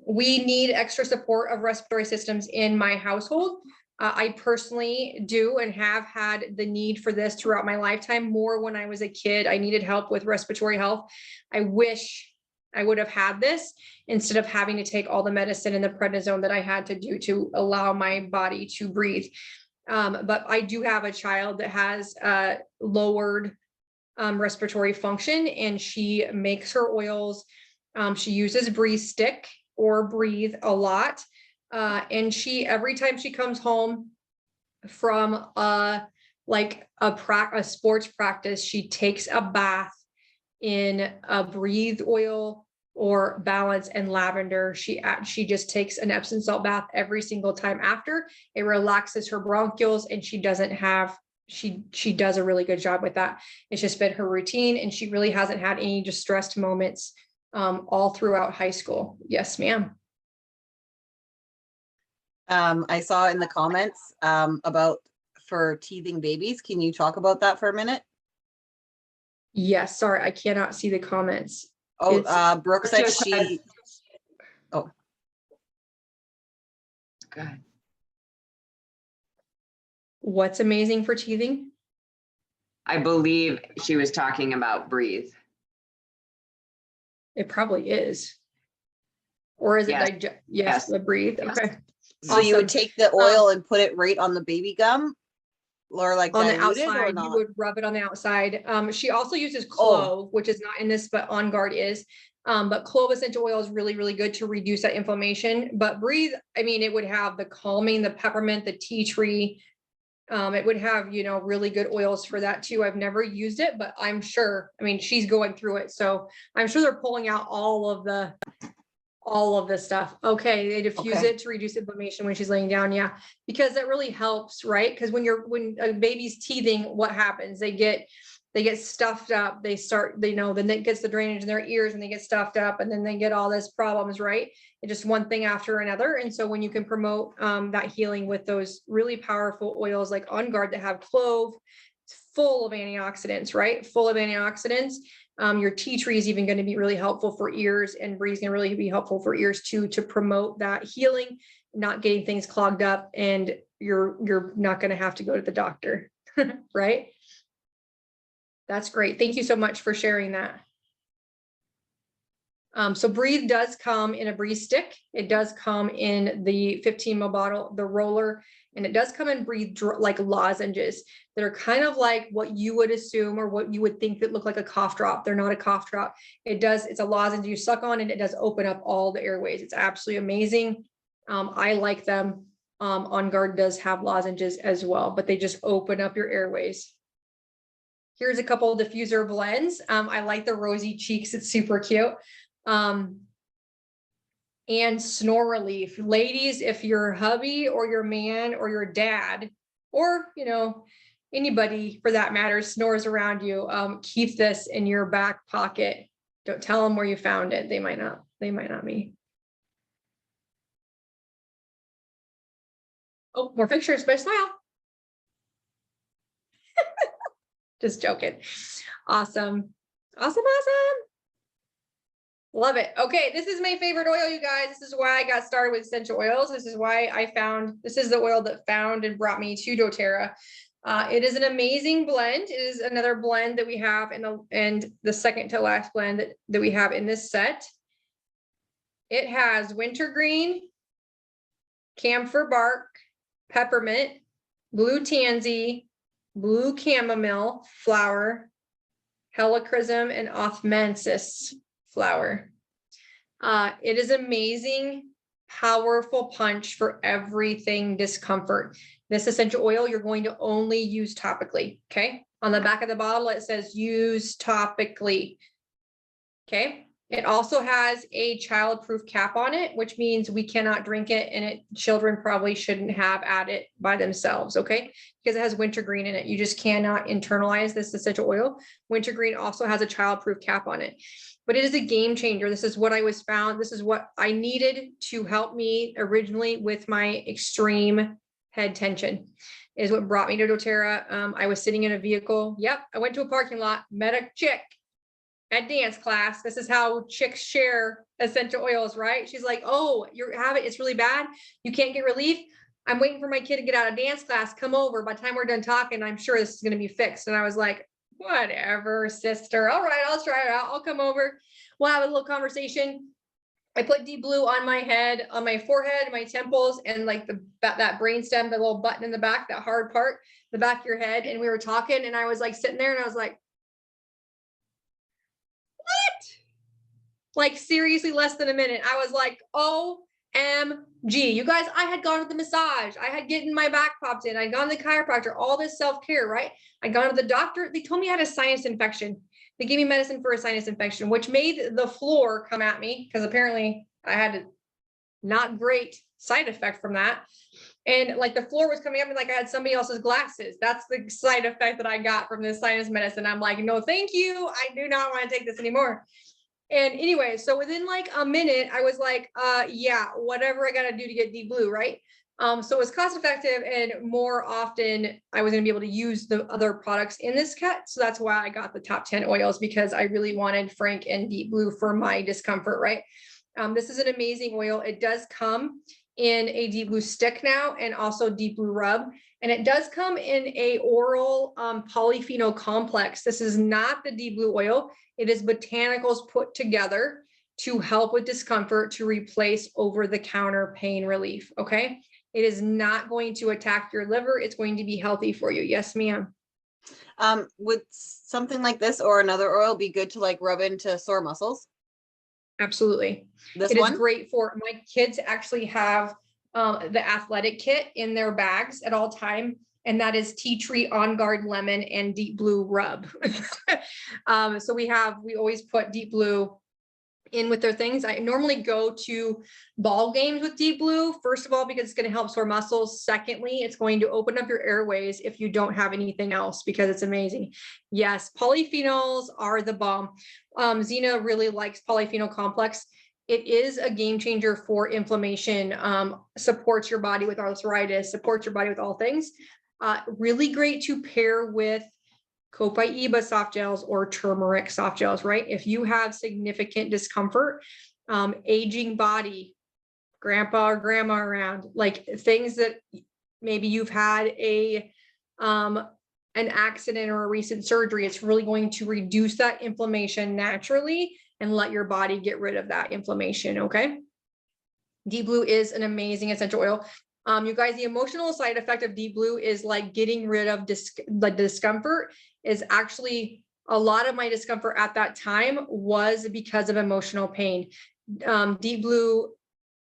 We need extra support of respiratory systems in my household. I personally do and have had the need for this throughout my lifetime. More when I was a kid, I needed help with respiratory health. I wish I would have had this instead of having to take all the medicine and the prednisone that I had to do to allow my body to breathe. But I do have a child that has lowered respiratory function, and she makes her oils. She uses Breathe Stick or Breathe a lot. And she, every time she comes home from like a sports practice, she takes a bath in a Breathe oil or Balance and lavender. She just takes an Epsom salt bath every single time after. It relaxes her bronchioles, and she doesn't have, she does a really good job with that. It's just been her routine, and she really hasn't had any distressed moments all throughout high school. Yes, ma'am. I saw in the comments about for teething babies. Can you talk about that for a minute? Yes, sorry, I cannot see the comments. Oh, Brooke said just she, Go ahead. What's amazing for teething? I believe she was talking about Breathe. It probably is. Or is it Yes. yes, Yes. the Breathe? Yes. Okay. so you would Awesome. take the oil and put it right on the baby gum, or like On the diluted or outside, you not? would rub it on the outside. She also uses Oh. clove, which is not in this, but On Guard is. But clove essential oil is really, really good to reduce that inflammation. But Breathe, I mean, it would have the calming, the peppermint, the tea tree. It would have, you know, really good oils for that too. I've never used it, but I'm sure, I mean, she's going through it. So I'm sure they're pulling out all of the stuff. Okay. They diffuse Okay. it to reduce inflammation when she's laying down. Yeah. Because that really helps, right? Because when a baby's teething, what happens? They get stuffed up. They start, then it gets the drainage in their ears and they get stuffed up, and then they get all this problems, right? It's just one thing after another. And so when you can promote that healing with those really powerful oils like On Guard that have clove, it's full of antioxidants, right? Full of antioxidants. Your tea tree is even going to be really helpful for ears, and Breeze can really be helpful for ears too, to promote that healing, not getting things clogged up, and you're not going to have to go to the doctor, right? That's great. Thank you so much for sharing that. So Breathe does come in a Breathe stick. It does come in the 15 ml bottle, the roller, and it does come in Breathe like lozenges that are kind of like what you would assume or what you would think that look like a cough drop. They're not a cough drop. It's a lozenge you suck on, and it does open up all the airways. It's absolutely amazing. I like them. On Guard does have lozenges as well, but they just open up your airways. Here's a couple of diffuser blends. I like the rosy cheeks. It's super cute. And snore relief. Ladies, if your hubby or your man or your dad, or, anybody for that matter snores around you, keep this in your back pocket. Don't tell them where you found it. They might not be. Oh, more pictures, but smile. Just joking. Awesome. Awesome. Love it. Okay, this is my favorite oil, you guys. This is why I got started with essential oils. This is why this is the oil that found and brought me to doTERRA. It is an amazing blend. It is another blend that we have and the second to last blend that we have in this set. It has wintergreen, camphor bark, peppermint, blue tansy, blue chamomile flower, helichrysum, and osmanthus flower. It is amazing, powerful punch for everything discomfort. This essential oil, you're going to only use topically, okay? On the back of the bottle, it says use topically, okay? It also has a child-proof cap on it, which means we cannot drink it, and children probably shouldn't have at it by themselves, okay? Because it has wintergreen in it. You just cannot internalize this essential oil. Wintergreen also has a child-proof cap on it, but it is a game changer. This is what I was found. This is what I needed to help me originally with my extreme head tension, is what brought me to doTERRA. I was sitting in a vehicle. Yep, I went to a parking lot, met a chick at dance class. This is how chicks share essential oils, right? She's like, oh, you have it. It's really bad. You can't get relief. I'm waiting for my kid to get out of dance class. Come over. By the time we're done talking, I'm sure this is going to be fixed. And I was like, whatever, sister. All right, I'll try it out. I'll come over. We'll have a little conversation. I put deep blue on my head, on my forehead, my temples, and like that brainstem, the little button in the back, that hard part, the back of your head. And we were talking, and I was like sitting there, and I was like, like seriously, less than a minute. I was like, OMG, you guys, I had gone to the massage. I had gotten my back popped in. I'd gone to the chiropractor, all this self-care, right? I'd gone to the doctor. They told me I had a sinus infection. They gave me medicine for a sinus infection, which made the floor come at me because apparently I had a not great side effect from that. And like the floor was coming at me like I had somebody else's glasses. That's the side effect that I got from this sinus medicine. I'm like, no, thank you. I do not want to take this anymore. And anyway, so within like a minute, I was like, yeah, whatever I got to do to get deep blue, right? So it was cost effective, and more often I was going to be able to use the other products in this kit. So that's why I got the top 10 oils, because I really wanted Frank and deep blue for my discomfort, right? This is an amazing oil. It does come in a deep blue stick now, and also deep blue rub. And it does come in a oral polyphenol complex. This is not the deep blue oil. It is botanicals put together to help with discomfort, to replace over-the-counter pain relief, okay? It is not going to attack your liver. It's going to be healthy for you. Yes, ma'am. Would something like this or another oil be good to like rub into sore muscles? Absolutely. This It one? is great for, my kids actually have the athletic kit in their bags at all time. And that is tea tree, on guard, lemon, and deep blue rub. So we always put deep blue in with their things. I normally go to ball games with deep blue, first of all, because it's going to help sore muscles. Secondly, it's going to open up your airways if you don't have anything else, because it's amazing. Yes, polyphenols are the bomb. Zena really likes polyphenol complex. It is a game changer for inflammation, supports your body with arthritis, supports your body with all things. Really great to pair with copaiba soft gels or turmeric soft gels, right? If you have significant discomfort, aging body, grandpa or grandma around, like things that maybe you've had an accident or a recent surgery, it's really going to reduce that inflammation naturally and let your body get rid of that inflammation, okay? Deep blue is an amazing essential oil. You guys, the emotional side effect of deep blue is like getting rid of discomfort. Is actually a lot of my discomfort at that time was because of emotional pain. Deep blue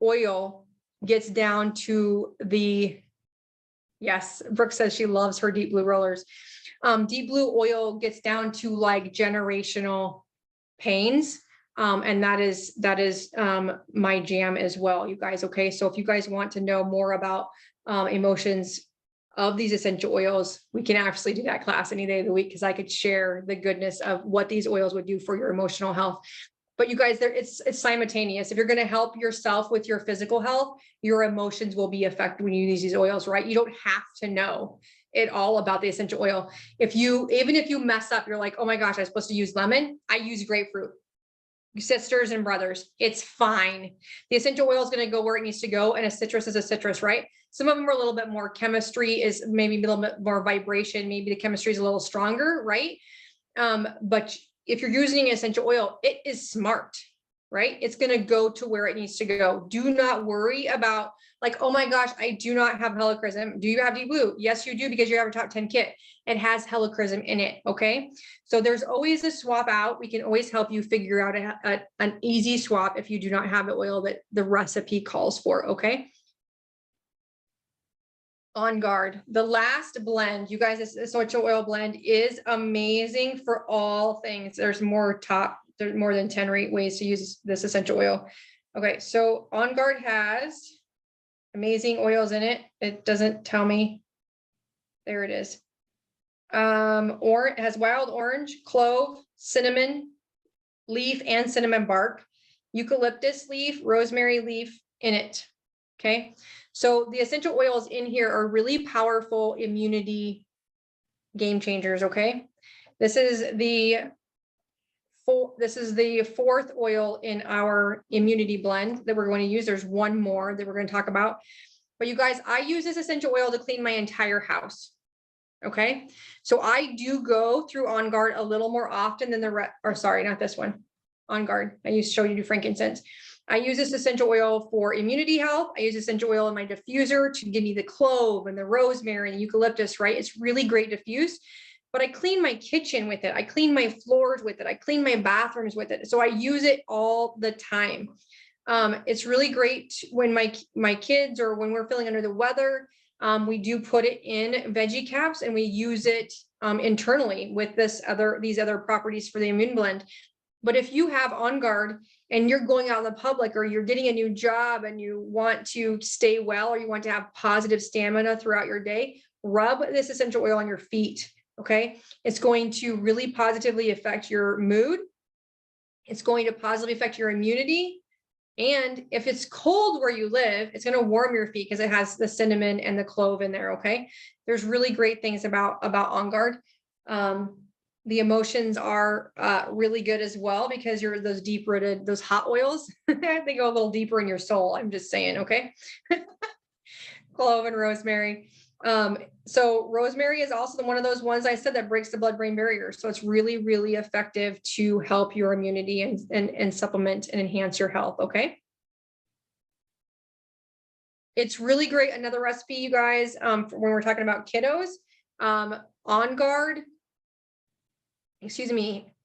oil gets down to yes, Brooke says she loves her deep blue rollers. Deep blue oil gets down to like generational pains. And that is my jam as well, you guys. Okay. So if you guys want to know more about emotions of these essential oils, we can actually do that class any day of the week, because I could share the goodness of what these oils would do for your emotional health. But you guys, it's simultaneous. If you're going to help yourself with your physical health, your emotions will be affected when you use these oils, right? You don't have to know it all about the essential oil. Even if you mess up, you're like, oh my gosh, I'm supposed to use lemon. I use grapefruit. sisters and brothers. It's fine. The essential oil is going to go where it needs to go. And a citrus is a citrus, right? Some of them are a little bit more chemistry is maybe a little bit more vibration. Maybe the chemistry is a little stronger, right? But if you're using essential oil, it is smart, right? It's going to go to where it needs to go. Do not worry about like, oh my gosh, I do not have helichrysum. Do you have deep blue? Yes, you do, because you have a top 10 kit. It has helichrysum in it. Okay. So there's always a swap out. We can always help you figure out an easy swap if you do not have the oil that the recipe calls for. Okay. On Guard, the last blend, you guys, this essential oil blend is amazing for all things. There's more than 10 ways to use this essential oil. Okay, so On Guard has amazing oils in it. It doesn't tell me. There it is. Or it has wild orange, clove, cinnamon leaf, and cinnamon bark, eucalyptus leaf, rosemary leaf in it. Okay, so the essential oils in here are really powerful immunity game changers. Okay, this is the fourth oil in our immunity blend that we're going to use. There's one more that we're going to talk about. But you guys, I use this essential oil to clean my entire house. Okay, so I do go through On Guard a little more often than not this one. On Guard. I used to show you frankincense. I use this essential oil for immunity health. I use essential oil in my diffuser to give me the clove and the rosemary and the eucalyptus, right? It's really great diffuse. But I clean my kitchen with it. I clean my floors with it. I clean my bathrooms with it. So I use it all the time. It's really great when my kids or when we're feeling under the weather, we do put it in veggie caps and we use it internally with these other properties for the immune blend. But if you have On Guard and you're going out in the public or you're getting a new job and you want to stay well or you want to have positive stamina throughout your day, rub this essential oil on your feet. Okay, it's going to really positively affect your mood. It's going to positively affect your immunity. And if it's cold where you live, it's going to warm your feet because it has the cinnamon and the clove in there. Okay, there's really great things about On Guard. The emotions are really good as well because you're those deep-rooted, those hot oils. They go a little deeper in your soul. I'm just saying, okay. Clove and rosemary. So rosemary is also one of those ones I said that breaks the blood-brain barrier. So it's really, really effective to help your immunity and supplement and enhance your health. Okay. It's really great. Another recipe, you guys, when we're talking about kiddos, On Guard,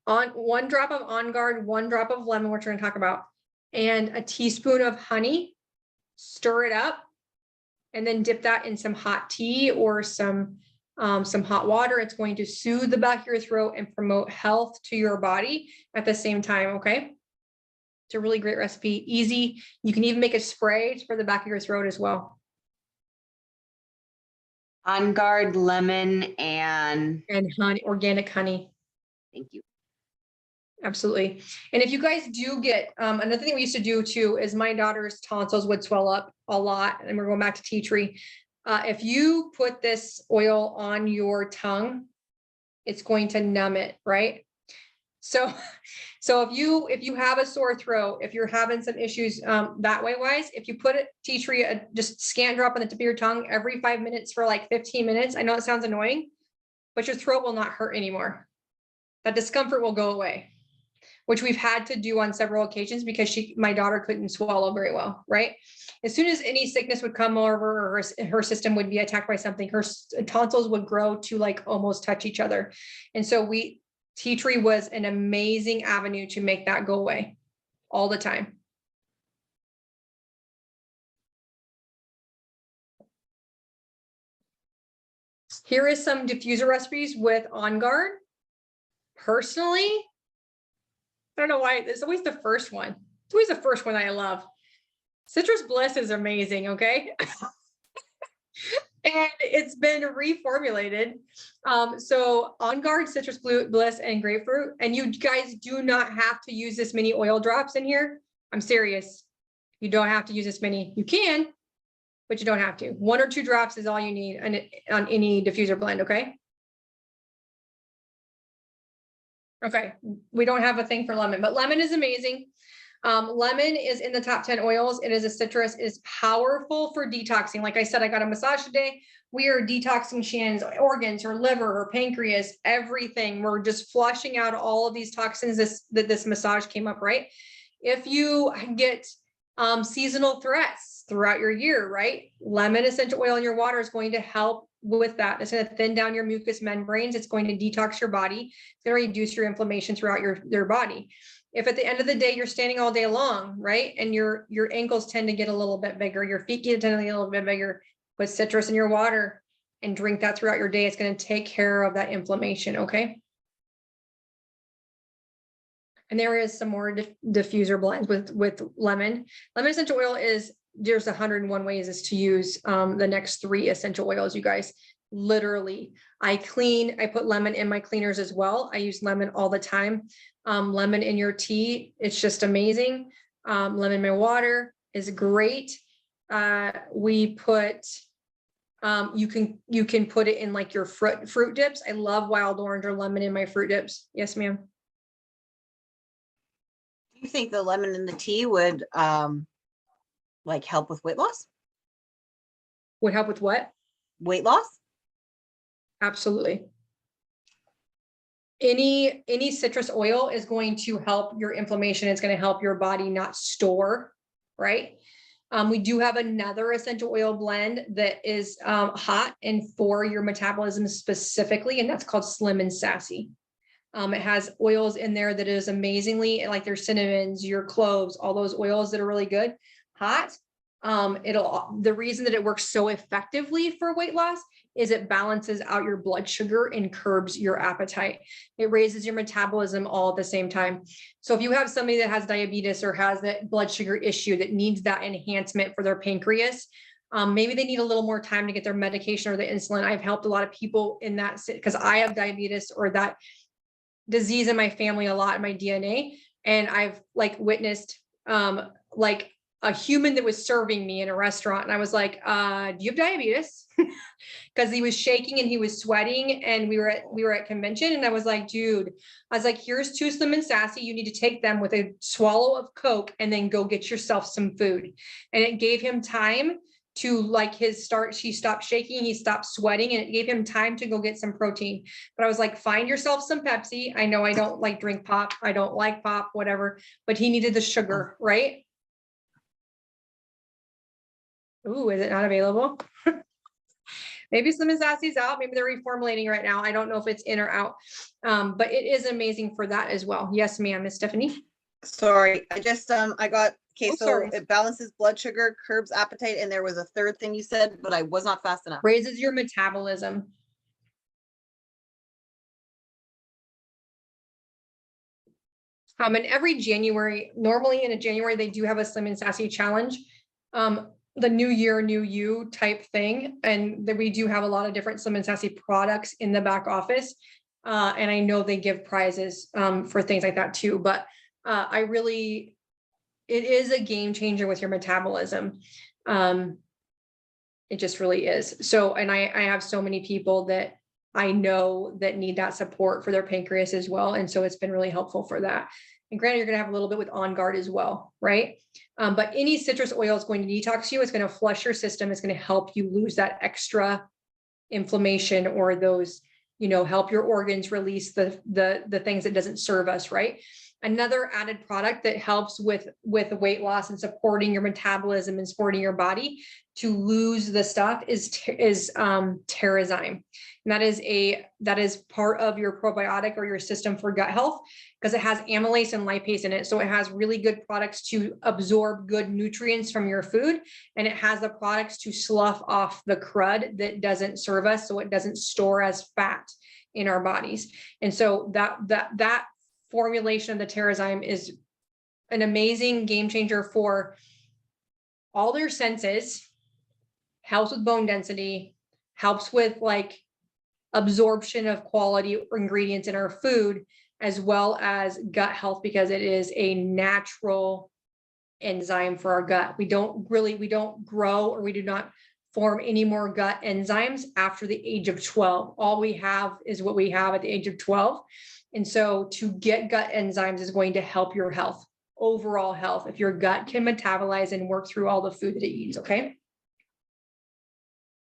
on 1 drop of On Guard, 1 drop of lemon, which we're going to talk about, and a teaspoon of honey, stir it up. And then dip that in some hot tea or some hot water. It's going to soothe the back of your throat and promote health to your body at the same time. Okay. It's a really great recipe. Easy. You can even make a spray for the back of your throat as well. On Guard, lemon, and honey, organic honey. thank you. Absolutely. And if you guys do get, another thing we used to do too, is my daughter's tonsils would swell up a lot. And we're going back to tea tree. If you put this oil on your tongue, it's going to numb it, right? So if you have a sore throat, if you're having some issues that way wise, if you put tea tree, just scan drop on the tip of your tongue every 5 minutes for like 15 minutes. I know it sounds annoying, but your throat will not hurt anymore. That discomfort will go away, which we've had to do on several occasions because my daughter couldn't swallow very well, right? As soon as any sickness would come over or her system would be attacked by something, her tonsils would grow to like almost touch each other. And so tea tree was an amazing avenue to make that go away all the time. Here is some diffuser recipes with On Guard. Personally, I don't know why, it's always the first one. It's always the first one I love. Citrus Bliss is amazing, okay? And it's been reformulated. So On Guard, Citrus Bliss, and Grapefruit. And you guys do not have to use this many oil drops in here. I'm serious. You don't have to use this many. You can, but you don't have to. 1 or 2 drops is all you need on any diffuser blend, okay? Okay, we don't have a thing for lemon, but lemon is amazing. Lemon is in the top 10 oils. It is a citrus, it is powerful for detoxing. Like I said, I got a massage today. We are detoxing Shannon's organs, her liver, her pancreas, everything. We're just flushing out all of these toxins that this massage came up, right? If you get seasonal threats throughout your year, right? Lemon essential oil in your water is going to help with that. It's going to thin down your mucous membranes. It's going to detox your body. It's going to reduce your inflammation throughout your body. If at the end of the day, you're standing all day long, right? And your ankles tend to get a little bit bigger, your feet tend to get a little bit bigger, put citrus in your water and drink that throughout your day. It's going to take care of that inflammation. Okay. And there is some more diffuser blends with lemon. Lemon essential oil there's 101 ways to use the next 3 essential oils, you guys. Literally, I put lemon in my cleaners as well. I use lemon all the time. Lemon in your tea, it's just amazing. Lemon in my water is great. We put, you can put it in like your fruit dips. I love wild orange or lemon in my fruit dips. Yes, ma'am. Do you think the lemon in the tea would like help with weight loss? Would help with what? Weight loss? Absolutely. Any citrus oil is going to help your inflammation. It's going to help your body not store, right? We do have another essential oil blend that is hot and for your metabolism specifically, and that's called Slim and Sassy. It has oils in there that is amazingly, like their cinnamons, your cloves, all those oils that are really good, hot. The reason that it works so effectively for weight loss is it balances out your blood sugar and curbs your appetite. It raises your metabolism all at the same time. So if you have somebody that has diabetes or has that blood sugar issue that needs that enhancement for their pancreas, maybe they need a little more time to get their medication or the insulin. I've helped a lot of people in that because I have diabetes or that disease in my family a lot in my DNA. And I've like witnessed like a human that was serving me in a restaurant. And I was like, do you have diabetes? Because he was shaking and he was sweating and we were at convention. And I was like, dude, I was like, here's 2 Slim and Sassy. You need to take them with a swallow of Coke and then go get yourself some food. And it gave him time to like she stopped shaking, he stopped sweating, and it gave him time to go get some protein. But I was like, find yourself some Pepsi. I know I don't like drink pop. I don't like pop, whatever, but he needed the sugar, right? Ooh, is it not available? Maybe Slim and Sassy's out. Maybe they're reformulating right now. I don't know if it's in or out, but it is amazing for that as well. Yes, ma'am, Miss Stephanie. Sorry, I just I got okay. Oh, So sorry. it balances blood sugar, curbs appetite, and there was a third thing you said, but I was not fast enough. Raises your metabolism. And every January, normally in a January, they do have a Slim and Sassy challenge. The new year, new you type thing. And we do have a lot of different Slim and Sassy products in the back office. And I know they give prizes for things like that too, but it is a game changer with your metabolism. It just really is. So, and I have so many people that I know that need that support for their pancreas as well. And so it's been really helpful for that. And granted, you're going to have a little bit with On Guard as well, right? But any citrus oil is going to detox you. It's going to flush your system. It's going to help you lose that extra inflammation or those, help your organs release the things that doesn't serve us, right? Another added product that helps with weight loss and supporting your metabolism and supporting your body to lose the stuff is Terrazyme. And that is part of your probiotic or your system for gut health because it has amylase and lipase in it. So it has really good products to absorb good nutrients from your food. And it has the products to slough off the crud that doesn't serve us. So it doesn't store as fat in our bodies. And so that formulation of the Terrazyme is an amazing game changer for all their senses, helps with bone density, helps with like absorption of quality ingredients in our food, as well as gut health, because it is a natural enzyme for our gut. We don't grow or we do not form any more gut enzymes after the age of 12. All we have is what we have at the age of 12. And so to get gut enzymes is going to help your health, overall health, if your gut can metabolize and work through all the food that it eats, okay?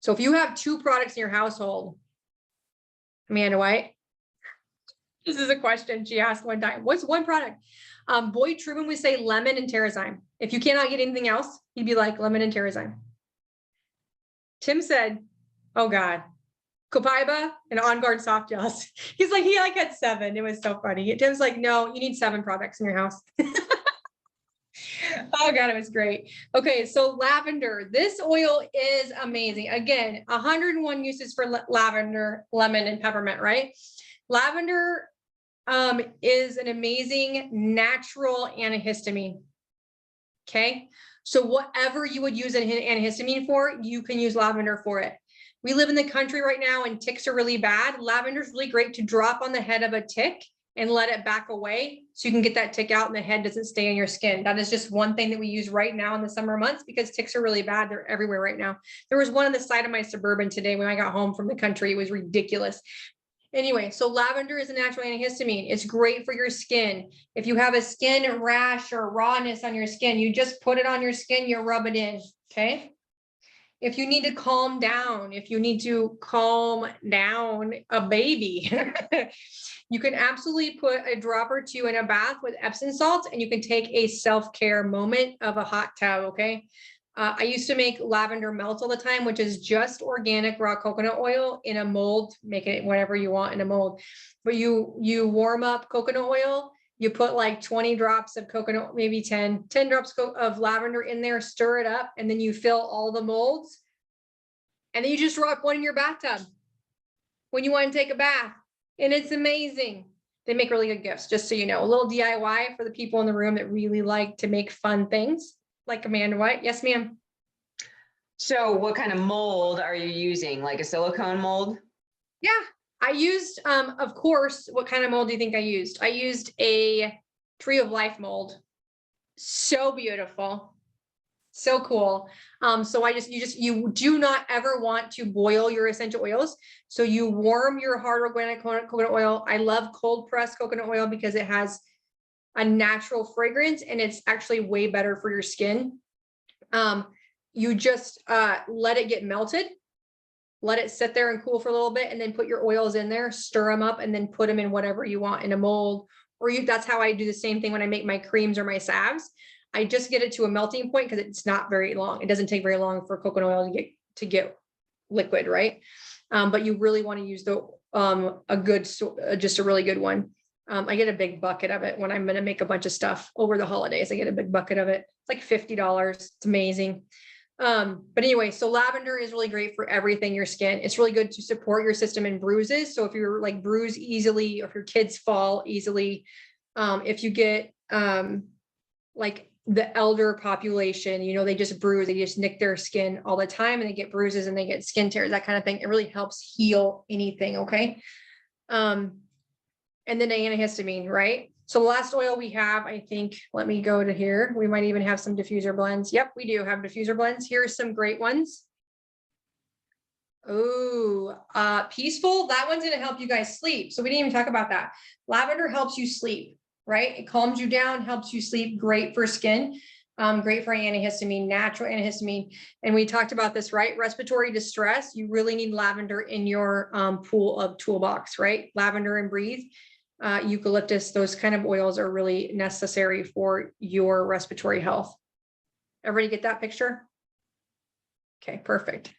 So if you have 2 products in your household, Amanda White, this is a question she asked one time. What's one product? Boyd Truman would say lemon and Terrazyme. If you cannot get anything else, he'd be like lemon and Terrazyme. Tim said, oh God, Copaiba and On Guard soft gels. He's like, he like had 7. It was so funny. Tim's like, no, you need 7 products in your house. Oh God, it was great. Okay, so lavender. This oil is amazing. Again, 101 uses for lavender, lemon, and peppermint, right? Lavender is an amazing natural antihistamine. Okay, so whatever you would use an antihistamine for, you can use lavender for it. We live in the country right now and ticks are really bad. Lavender is really great to drop on the head of a tick and let it back away so you can get that tick out and the head doesn't stay on your skin. That is just one thing that we use right now in the summer months because ticks are really bad. They're everywhere right now. There was one on the side of my Suburban today when I got home from the country. It was ridiculous. Anyway, so lavender is a natural antihistamine. It's great for your skin. If you have a skin rash or rawness on your skin, you just put it on your skin, you rub it in, okay? If you need to calm down, if you need to calm down a baby, you can absolutely put a drop or 2 in a bath with Epsom salts and you can take a self-care moment of a hot tub, okay? I used to make lavender melt all the time, which is just organic raw coconut oil in a mold, make it whatever you want in a mold. But you warm up coconut oil, you put like 20 drops of coconut, maybe 10 drops of lavender in there, stir it up, and then you fill all the molds. And then you just drop one in your bathtub when you want to take a bath. And it's amazing. They make really good gifts, just so you know. A little DIY for the people in the room that really like to make fun things. Like Amanda White. Yes, ma'am. So what kind of mold are you using? Like a silicone mold? Yeah, I used, of course, what kind of mold do you think I used? I used a Tree of Life mold. So beautiful. So cool. So you do not ever want to boil your essential oils. So you warm your hard organic coconut oil. I love cold pressed coconut oil because it has a natural fragrance and it's actually way better for your skin. You just let it get melted, let it sit there and cool for a little bit, and then put your oils in there, stir them up, and then put them in whatever you want in a mold. Or that's how I do the same thing when I make my creams or my salves. I just get it to a melting point because it's not very long. It doesn't take very long for coconut oil to get liquid, right? But you really want to use just a really good one. I get a big bucket of it when I'm going to make a bunch of stuff over the holidays. I get a big bucket of it. It's like $50. It's amazing. But anyway, so lavender is really great for everything your skin. It's really good to support your system in bruises. So if you're like bruise easily, or if your kids fall easily, if you get like the elder population, they just bruise, they just nick their skin all the time and they get bruises and they get skin tears, that kind of thing. It really helps heal anything. Okay. And then antihistamine, right? So the last oil we have, I think, let me go to here. We might even have some diffuser blends. Yep, we do have diffuser blends. Here's some great ones. Oh, Peaceful. That one's going to help you guys sleep. So we didn't even talk about that. Lavender helps you sleep, right? It calms you down, helps you sleep. Great for skin. Great for antihistamine, natural antihistamine. And we talked about this, right? Respiratory distress. You really need lavender in your pool of toolbox, right? Lavender and breathe. Eucalyptus, those kind of oils are really necessary for your respiratory health. Everybody get that picture? Okay, perfect.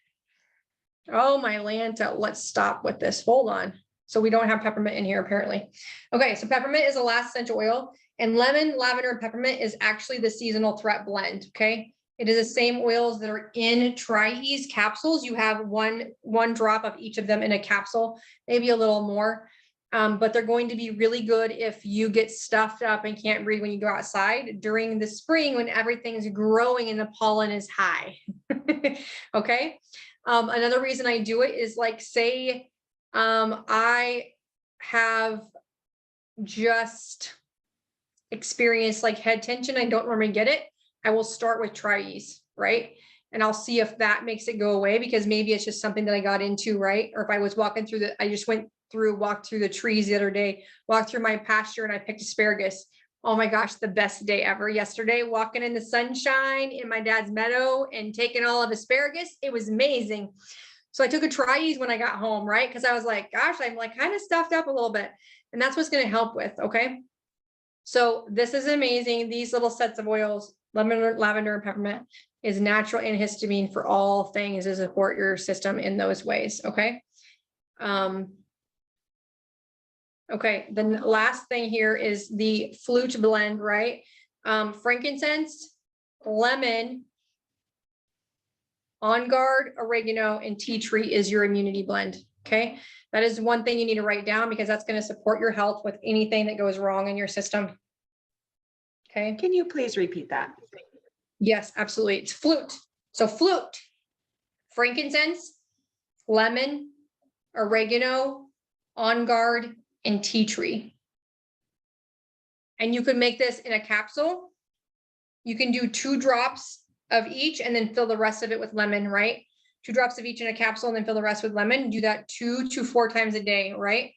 Oh, my Lanta, let's stop with this. Hold on. So we don't have peppermint in here apparently. Okay, so peppermint is the last essential oil, and lemon, lavender, and peppermint is actually the seasonal threat blend, okay? It is the same oils that are in Tri-Ease capsules. You have one drop of each of them in a capsule, maybe a little more. But they're going to be really good if you get stuffed up and can't breathe when you go outside during the spring when everything's growing and the pollen is high. Okay. Another reason I do it is like, say, I have just experienced like head tension. I don't normally get it. I will start with Tri-Ease, right? and I'll see if that makes it go away, because maybe it's just something that I got into, right? Or if I was walking through I just walked through the trees the other day, walked through my pasture and I picked asparagus. Oh my gosh, the best day ever yesterday, walking in the sunshine in my dad's meadow and taking all of asparagus. It was amazing. So I took a tries when I got home, right? Because I was like, gosh, I'm like kind of stuffed up a little bit. And that's what's going to help with, okay? So this is amazing. These little sets of oils, lavender and peppermint, is natural antihistamine for all things to support your system in those ways, okay? Okay, the last thing here is the flute blend, right? Frankincense, lemon, on guard, oregano, and tea tree is your immunity blend, okay? That is one thing you need to write down, because that's going to support your health with anything that goes wrong in your system. Okay. Can you please repeat that? Yes, absolutely. It's flute. So flute, frankincense, lemon, oregano, on guard, and tea tree. And you could make this in a capsule. You can do 2 drops of each and then fill the rest of it with lemon, right? 2 drops of each in a capsule and then fill the rest with lemon. Do that 2 to 4 times a day, right?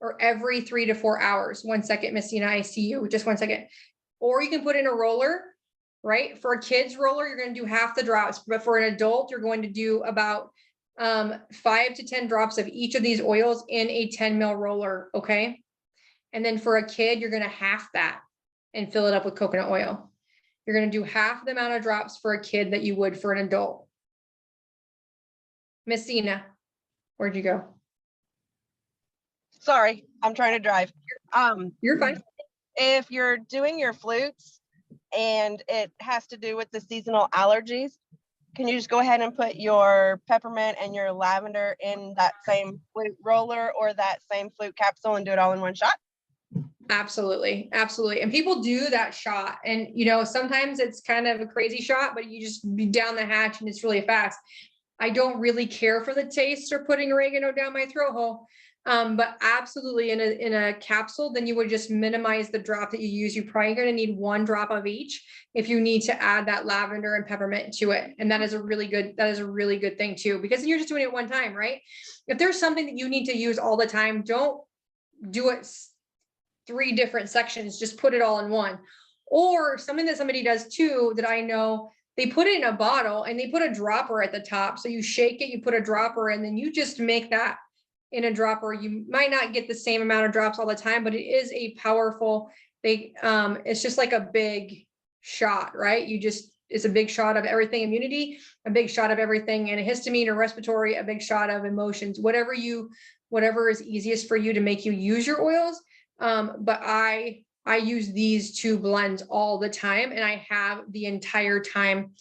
Or every 3 to 4 hours. 1 second, Missy, and I see you. Just 1 second. Or you can put in a roller, right? For a kid's roller, you're going to do half the drops, but for an adult, you're going to do about 5 to 10 drops of each of these oils in a 10 ml roller, okay? And then for a kid, you're going to half that and fill it up with coconut oil. You're going to do half the amount of drops for a kid that you would for an adult. Messina, where'd you go? Sorry, I'm trying to drive. You're fine. If you're doing your flutes and it has to do with the seasonal allergies, can you just go ahead and put your peppermint and your lavender in that same flute roller or that same flute capsule and do it all in one shot? Absolutely. Absolutely. And people do that shot. And, you know, sometimes it's kind of a crazy shot, but you just be down the hatch and it's really fast. I don't really care for the taste or putting oregano down my throat hole. But absolutely in a capsule, then you would just minimize the drop that you use. You're probably going to need 1 drop of each if you need to add that lavender and peppermint to it. And that is a really good thing too, because you're just doing it one time, right? If there's something that you need to use all the time, don't do it 3 different sections, just put it all in one. Or something that somebody does too, that I know, they put it in a bottle and they put a dropper at the top. So you shake it, you put a dropper, and then you just make that in a dropper. You might not get the same amount of drops all the time, but it is a powerful thing. It's just like a big shot, right? It's a big shot of everything immunity, a big shot of everything antihistamine or respiratory, a big shot of emotions, whatever is easiest for you to make you use your oils. But I use these 2 blends all the time, and I have the entire time.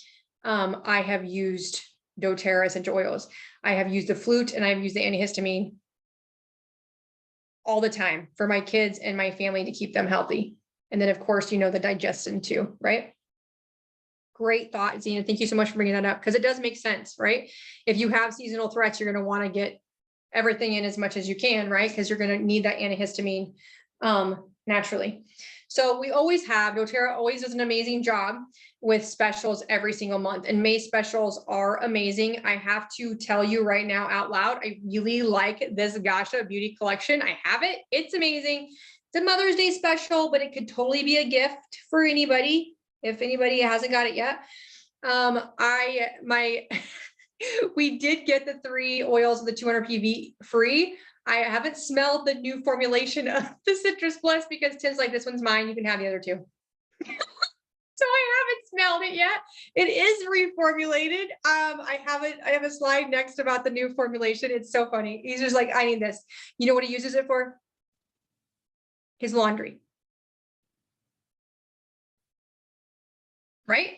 I have used doTERRA essential oils. I have used the flute and I've used the antihistamine all the time for my kids and my family to keep them healthy. And then of course, you know, the Digestion too, right? Great thought, Zena. Thank you so much for bringing that up, because it does make sense, right? If you have seasonal threats, you're going to want to get everything in as much as you can, right? Because you're going to need that antihistamine naturally. So we always have, doTERRA always does an amazing job with specials every single month, and May specials are amazing. I have to tell you right now out loud, I really like this Gasha beauty collection. I have it. It's amazing. It's a Mother's Day special, but it could totally be a gift for anybody if anybody hasn't got it yet. We did get the 3 oils of the 200 PV free. I haven't smelled the new formulation of the Citrus Plus because Tim's like, this one's mine. You can have the other 2. So I haven't smelled it yet. It is reformulated. I have a slide next about the new formulation. It's so funny. He's just like, I need this. You know what he uses it for? His laundry. Right?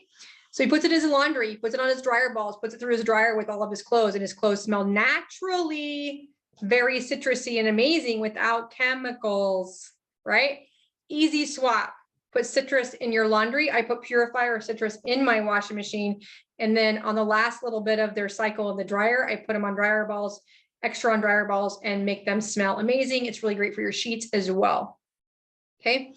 So he puts it in his laundry, he puts it on his dryer balls, puts it through his dryer with all of his clothes, and his clothes smell naturally very citrusy and amazing without chemicals, right? Easy swap. Put citrus in your laundry. I put purifier citrus in my washing machine. And then on the last little bit of their cycle of the dryer, I put them on dryer balls, extra on dryer balls, and make them smell amazing. It's really great for your sheets as well. Okay.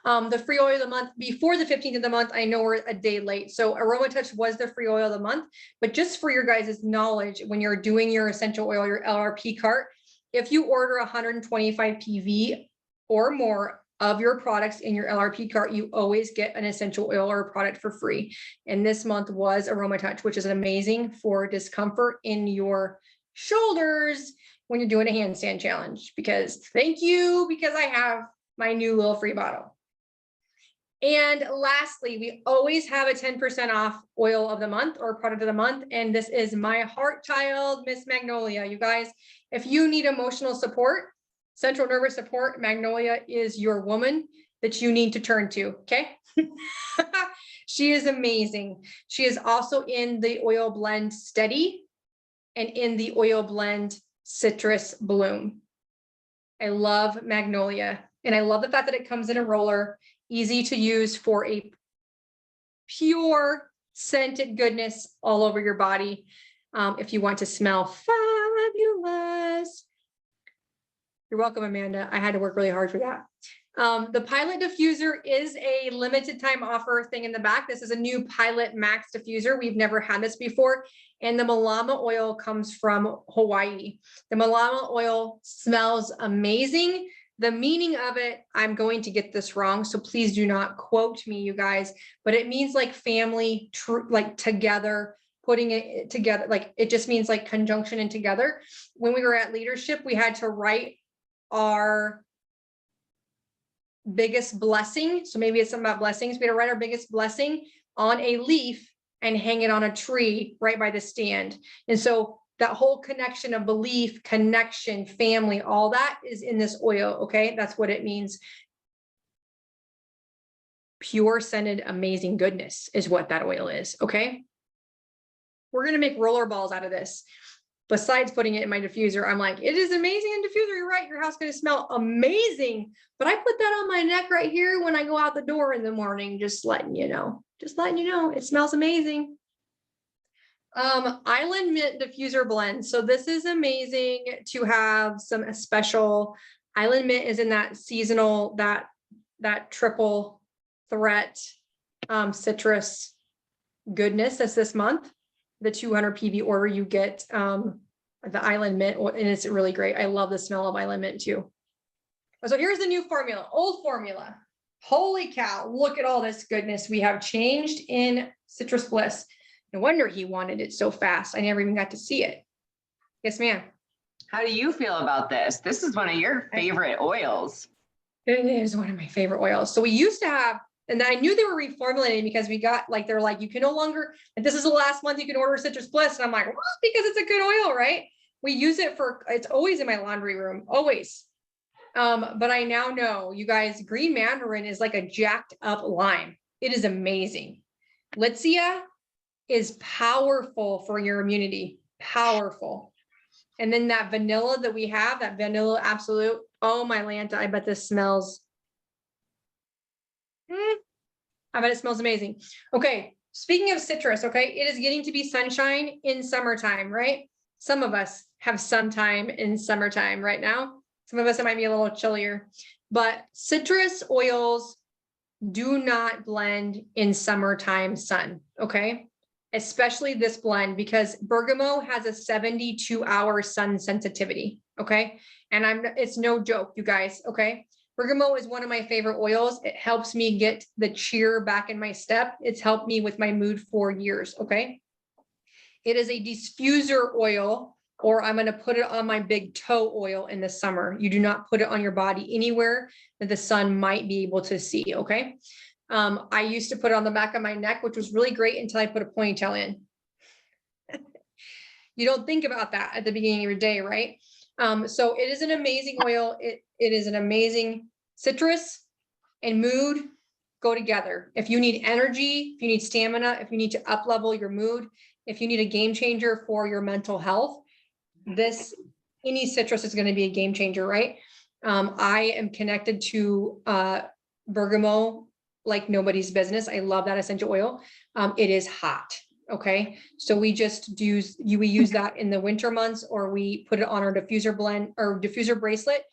The free oil of the month before the 15th of the month, I know we're a day late. So Aroma Touch was the free oil of the month, but just for your guys' knowledge, when you're doing your essential oil, your LRP cart, if you order 125 PV or more of your products in your LRP cart, you always get an essential oil or product for free. And this month was Aroma Touch, which is amazing for discomfort in your shoulders when you're doing a handstand challenge, because thank you, because I have my new little free bottle. And lastly, we always have a 10% off oil of the month or product of the month. And this is my heart child, Miss Magnolia. You guys, if you need emotional support, central nervous support, Magnolia is your woman that you need to turn to. Okay. She is amazing. She is also in the oil blend Steady and in the oil blend Citrus Bloom. I love Magnolia. And I love the fact that it comes in a roller, easy to use for a pure scented goodness all over your body. If you want to smell fabulous. You're welcome, Amanda. I had to work really hard for that. The Pilot diffuser is a limited time offer thing in the back. This is a new Pilot Max diffuser. We've never had this before. And the Malama oil comes from Hawaii. The Malama oil smells amazing. The meaning of it, I'm going to get this wrong, so please do not quote me, you guys, but it means like family, like together, putting it together, like it just means like conjunction and together. When we were at leadership, we had to write our biggest blessing. So maybe it's something about blessings. We had to write our biggest blessing on a leaf and hang it on a tree right by the stand. And so that whole connection of belief, connection, family, all that is in this oil. Okay. That's what it means. Pure scented, amazing goodness is what that oil is. Okay. We're going to make roller balls out of this. Besides putting it in my diffuser, I'm like, it is amazing in diffuser. You're right. Your house is going to smell amazing. But I put that on my neck right here when I go out the door in the morning, just letting you know, it smells amazing. Island Mint diffuser blend. So this is amazing to have some special. Island Mint is in that seasonal, that triple threat citrus goodness. That's this month. The 200 PV order, you get the Island Mint, and it's really great. I love the smell of Island Mint too. So here's the new formula, old formula. Holy cow, look at all this goodness we have changed in Citrus Bliss. No wonder he wanted it so fast. I never even got to see it. Yes, ma'am. How do you feel about this? This is one of your favorite oils. It is one of my favorite oils. So we used to have, and I knew they were reformulating because we got like, they're like, you can no longer, and this is the last month you can order Citrus Bliss. And I'm like, well, because it's a good oil, right? We use it for, it's always in my laundry room, always. But I now know, you guys, green mandarin is like a jacked up lime. It is amazing. Litsea is powerful for your immunity, powerful. And then that vanilla that we have, that vanilla absolute, oh my Lanta, I bet this smells, I bet it smells amazing. Okay, speaking of citrus, okay, it is getting to be sunshine in summertime, right? Some of us have sun time in summertime right now. Some of us, it might be a little chillier, but citrus oils do not blend in summertime sun, okay? Especially this blend, because bergamot has a 72-hour sun sensitivity, okay? And it's no joke, you guys, okay? Bergamot is one of my favorite oils. It helps me get the cheer back in my step. It's helped me with my mood for years, okay? It is a diffuser oil, or I'm going to put it on my big toe oil in the summer. You do not put it on your body anywhere that the sun might be able to see, okay? I used to put it on the back of my neck, which was really great until I put a ponytail in. You don't think about that at the beginning of your day, right? So it is an amazing oil. It is an amazing citrus and mood go together. If you need energy, if you need stamina, if you need to up level your mood, if you need a game changer for your mental health, any citrus is going to be a game changer, right? I am connected to bergamot like nobody's business. I love that essential oil. It is hot. Okay. So we use that in the winter months, or we put it on our diffuser blend or diffuser bracelet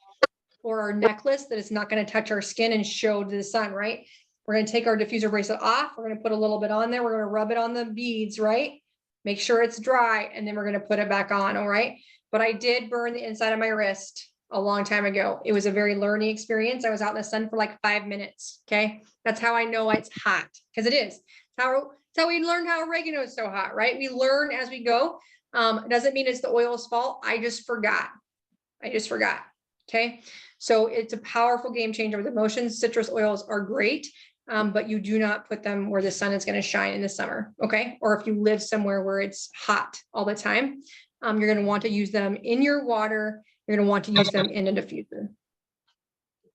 or our necklace that it's not going to touch our skin and show to the sun, right? We're going to take our diffuser bracelet off. We're going to put a little bit on there. We're going to rub it on the beads, right? Make sure it's dry, and then we're going to put it back on. All right. But I did burn the inside of my wrist a long time ago. It was a very learning experience. I was out in the sun for like 5 minutes. Okay. That's how I know it's hot, because it is. It's how we learned how oregano is so hot, right? We learn as we go. It doesn't mean it's the oil's fault. I just forgot. Okay. So it's a powerful game changer with emotions. Citrus oils are great. But you do not put them where the sun is going to shine in the summer. Okay. Or if you live somewhere where it's hot all the time, you're going to want to use them in your water. You're going to want to use them in a diffuser.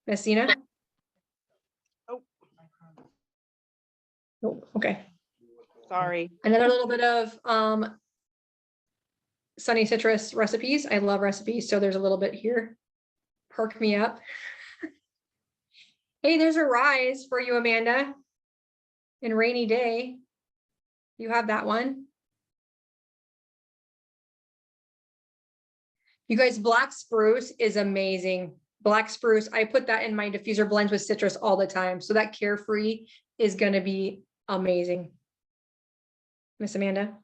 Messina? Oh. Oh, okay. Sorry. Another little bit of sunny citrus recipes. I love recipes. So there's a little bit here. Perk me up. Hey, there's a rise for you, Amanda. In rainy day. You have that one. You guys, black spruce is amazing. Black spruce, I put that in my diffuser blends with citrus all the time. So that carefree is going to be amazing. Miss Amanda?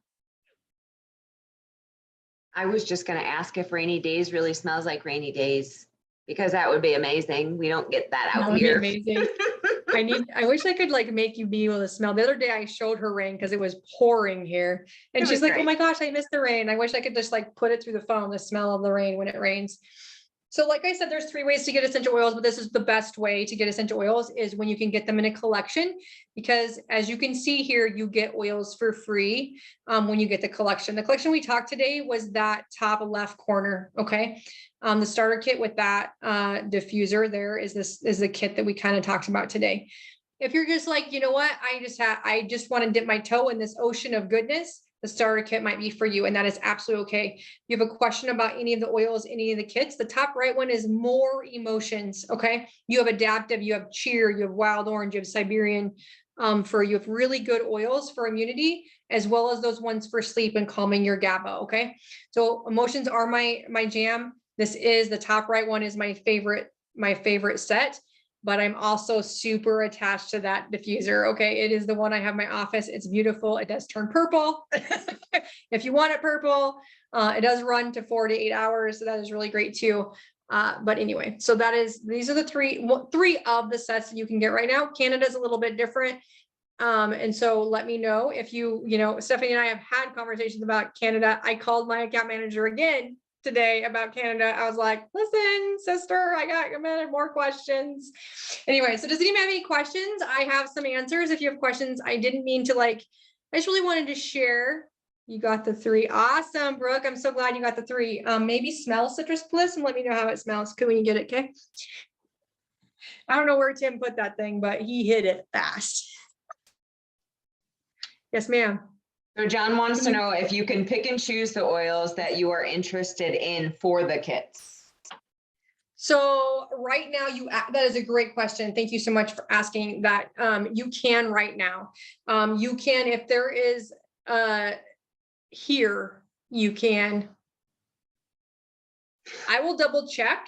I was just gonna ask if rainy days really smells like rainy days, because that would be amazing. We don't get that That out would be here. amazing. I wish I could like make you be able to smell. The other day I showed her rain because it was pouring here. And It she's was like, oh great. my gosh, I missed the rain. I wish I could just like put it through the phone, the smell of the rain when it rains. So like I said, there's 3 ways to get essential oils, but this is the best way to get essential oils is when you can get them in a collection, because as you can see here, you get oils for free when you get the collection. The collection we talked today was that top left corner. Okay. The starter kit with that diffuser there is the kit that we kind of talked about today. If you're just like, you know what, I just want to dip my toe in this ocean of goodness, the starter kit might be for you, and that is absolutely okay. If you have a question about any of the oils, any of the kits, the top right one is more emotions. Okay. You have adaptive, you have cheer, you have wild orange, you have Siberian, you have really good oils for immunity, as well as those ones for sleep and calming your GABA. Okay. So emotions are my jam. This is the top right one is my favorite set. But I'm also super attached to that diffuser. Okay. It is the one I have in my office. It's beautiful. It does turn purple. If you want it purple, it does run to 4 to 8 hours. So that is really great too. But anyway, so these are the three of the sets that you can get right now. Canada's a little bit different. And so let me know if Stephanie and I have had conversations about Canada. I called my account manager again today about Canada. I was like, listen, sister, I got more questions. Anyway, so does anyone have any questions? I have some answers. If you have questions, I didn't mean to I just really wanted to share. You got the 3. Awesome, Brooke. I'm so glad you got the 3. Maybe smell Citrus Bliss and let me know how it smells. Could we get it? Okay. I don't know where Tim put that thing, but he hit it fast. Yes, ma'am. So John wants to know if you can pick and choose the oils that you are interested in for the kits. So right now that is a great question. Thank you so much for asking that. You can right now. You can, if there is here, you can. I will double check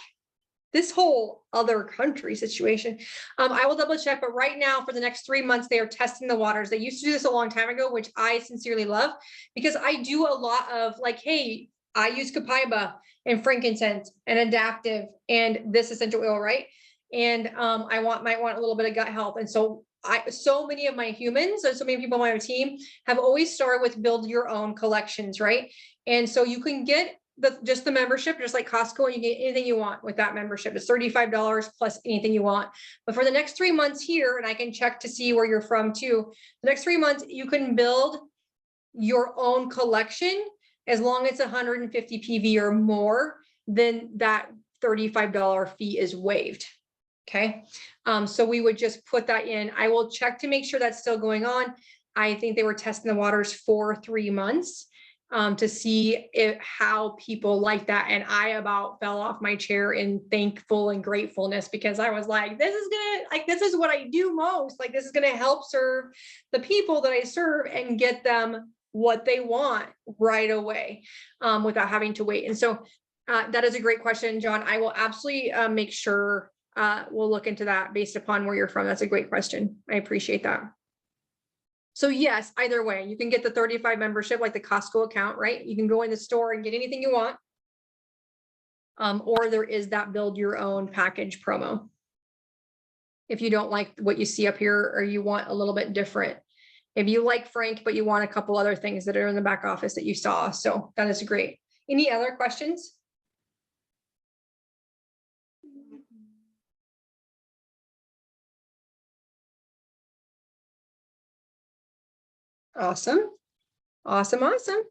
this whole other country situation. I will double check, but right now for the next 3 months, they are testing the waters. They used to do this a long time ago, which I sincerely love because I do a lot of hey, I use copaiba and frankincense and adaptive and this essential oil, right? And I might want a little bit of gut health. And so so many of my humans, so many people on my team have always started with build your own collections, right? And so you can get just the membership, just like Costco, and you get anything you want with that membership. It's $35 plus anything you want. But for the next 3 months here, and I can check to see where you're from too, the next 3 months, you can build your own collection as long as it's 150 PV or more, then that $35 fee is waived. Okay. So we would just put that in. I will check to make sure that's still going on. I think they were testing the waters for 3 months. To see how people like that. And I about fell off my chair in thankful and gratefulness because I was like, this is what I do most. This is going to help serve the people that I serve and get them what they want right away without having to wait. And so That is a great question, John. I will absolutely make sure we'll look into that based upon where you're from. That's a great question. I appreciate that. So yes, either way, you can get the 35 membership, like the Costco account, right? You can go in the store and get anything you want. Or there is that build your own package promo. If you don't like what you see up here, or you want a little bit different. If you like Frank, but you want a couple other things that are in the back office that you saw. So that is great. Any other questions? Awesome. Awesome. Awesome.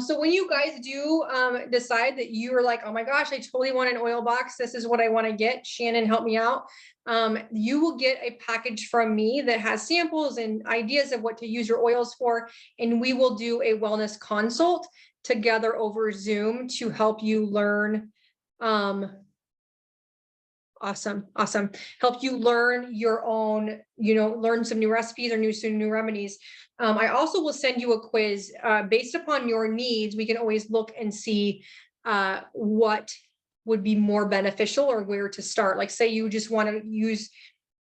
So when you guys do decide that you are like, oh my gosh, I totally want an oil box, this is what I want to get, Shannon, help me out. You will get a package from me that has samples and ideas of what to use your oils for. And we will do a wellness consult together over Zoom to help you learn. Awesome. Awesome. Help you learn your own, learn some new recipes or some new remedies. I also will send you a quiz based upon your needs. We can always look and see what would be more beneficial or where to start. Like say you just want to use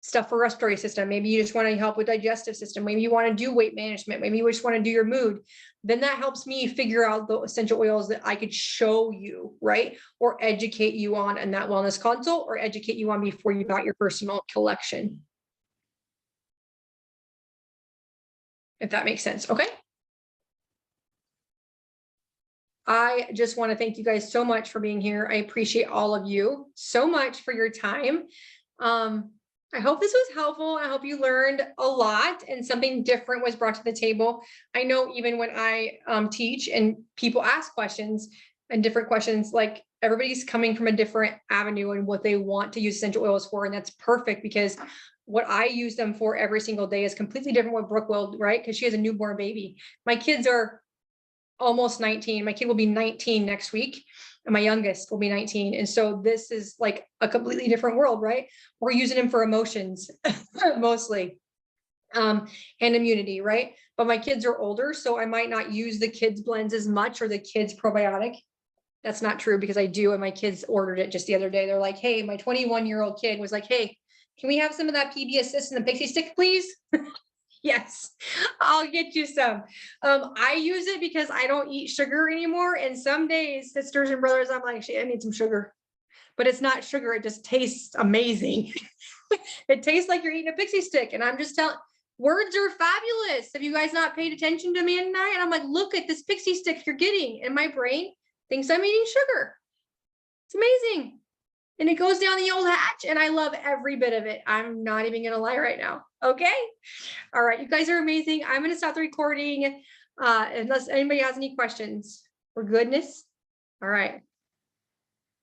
stuff for respiratory system. Maybe you just want to help with digestive system. Maybe you want to do weight management. Maybe you just want to do your mood. Then that helps me figure out the essential oils that I could show you, right? Or educate you on in that wellness consult, or educate you on before you got your personal collection. If that makes sense. Okay. I just want to thank you guys so much for being here. I appreciate all of you so much for your time. I hope this was helpful. I hope you learned a lot and something different was brought to the table. I know even when I teach and people ask questions and different questions, like everybody's coming from a different avenue and what they want to use essential oils for. And that's perfect, because what I use them for every single day is completely different what Brooke will, right? Because she has a newborn baby. My kids are almost 19. My kid will be 19 next week. And my youngest will be 19. And so this is like a completely different world, right? We're using them for emotions mostly, and immunity, right? But my kids are older, so I might not use the kids blends as much, or the kids probiotic. That's not true, because I do. And my kids ordered it just the other day. They're like, hey, my 21-year-old kid was like, hey, can we have some of that PB Assist and the Pixie Stick, please? Yes, I'll get you some. I use it because I don't eat sugar anymore. And some days, sisters and brothers, I'm like, shit, I need some sugar. But it's not sugar. It just tastes amazing. It tastes like you're eating a Pixie Stick. And I'm just telling, words are fabulous. Have you guys not paid attention to me at night? And I'm like, look at this Pixie Stick you're getting. And my brain thinks I'm eating sugar. It's amazing. And it goes down the old hatch, and I love every bit of it. I'm not even going to lie right now. Okay. All right. You guys are amazing. I'm going to stop the recording unless anybody has any questions. For goodness. All right.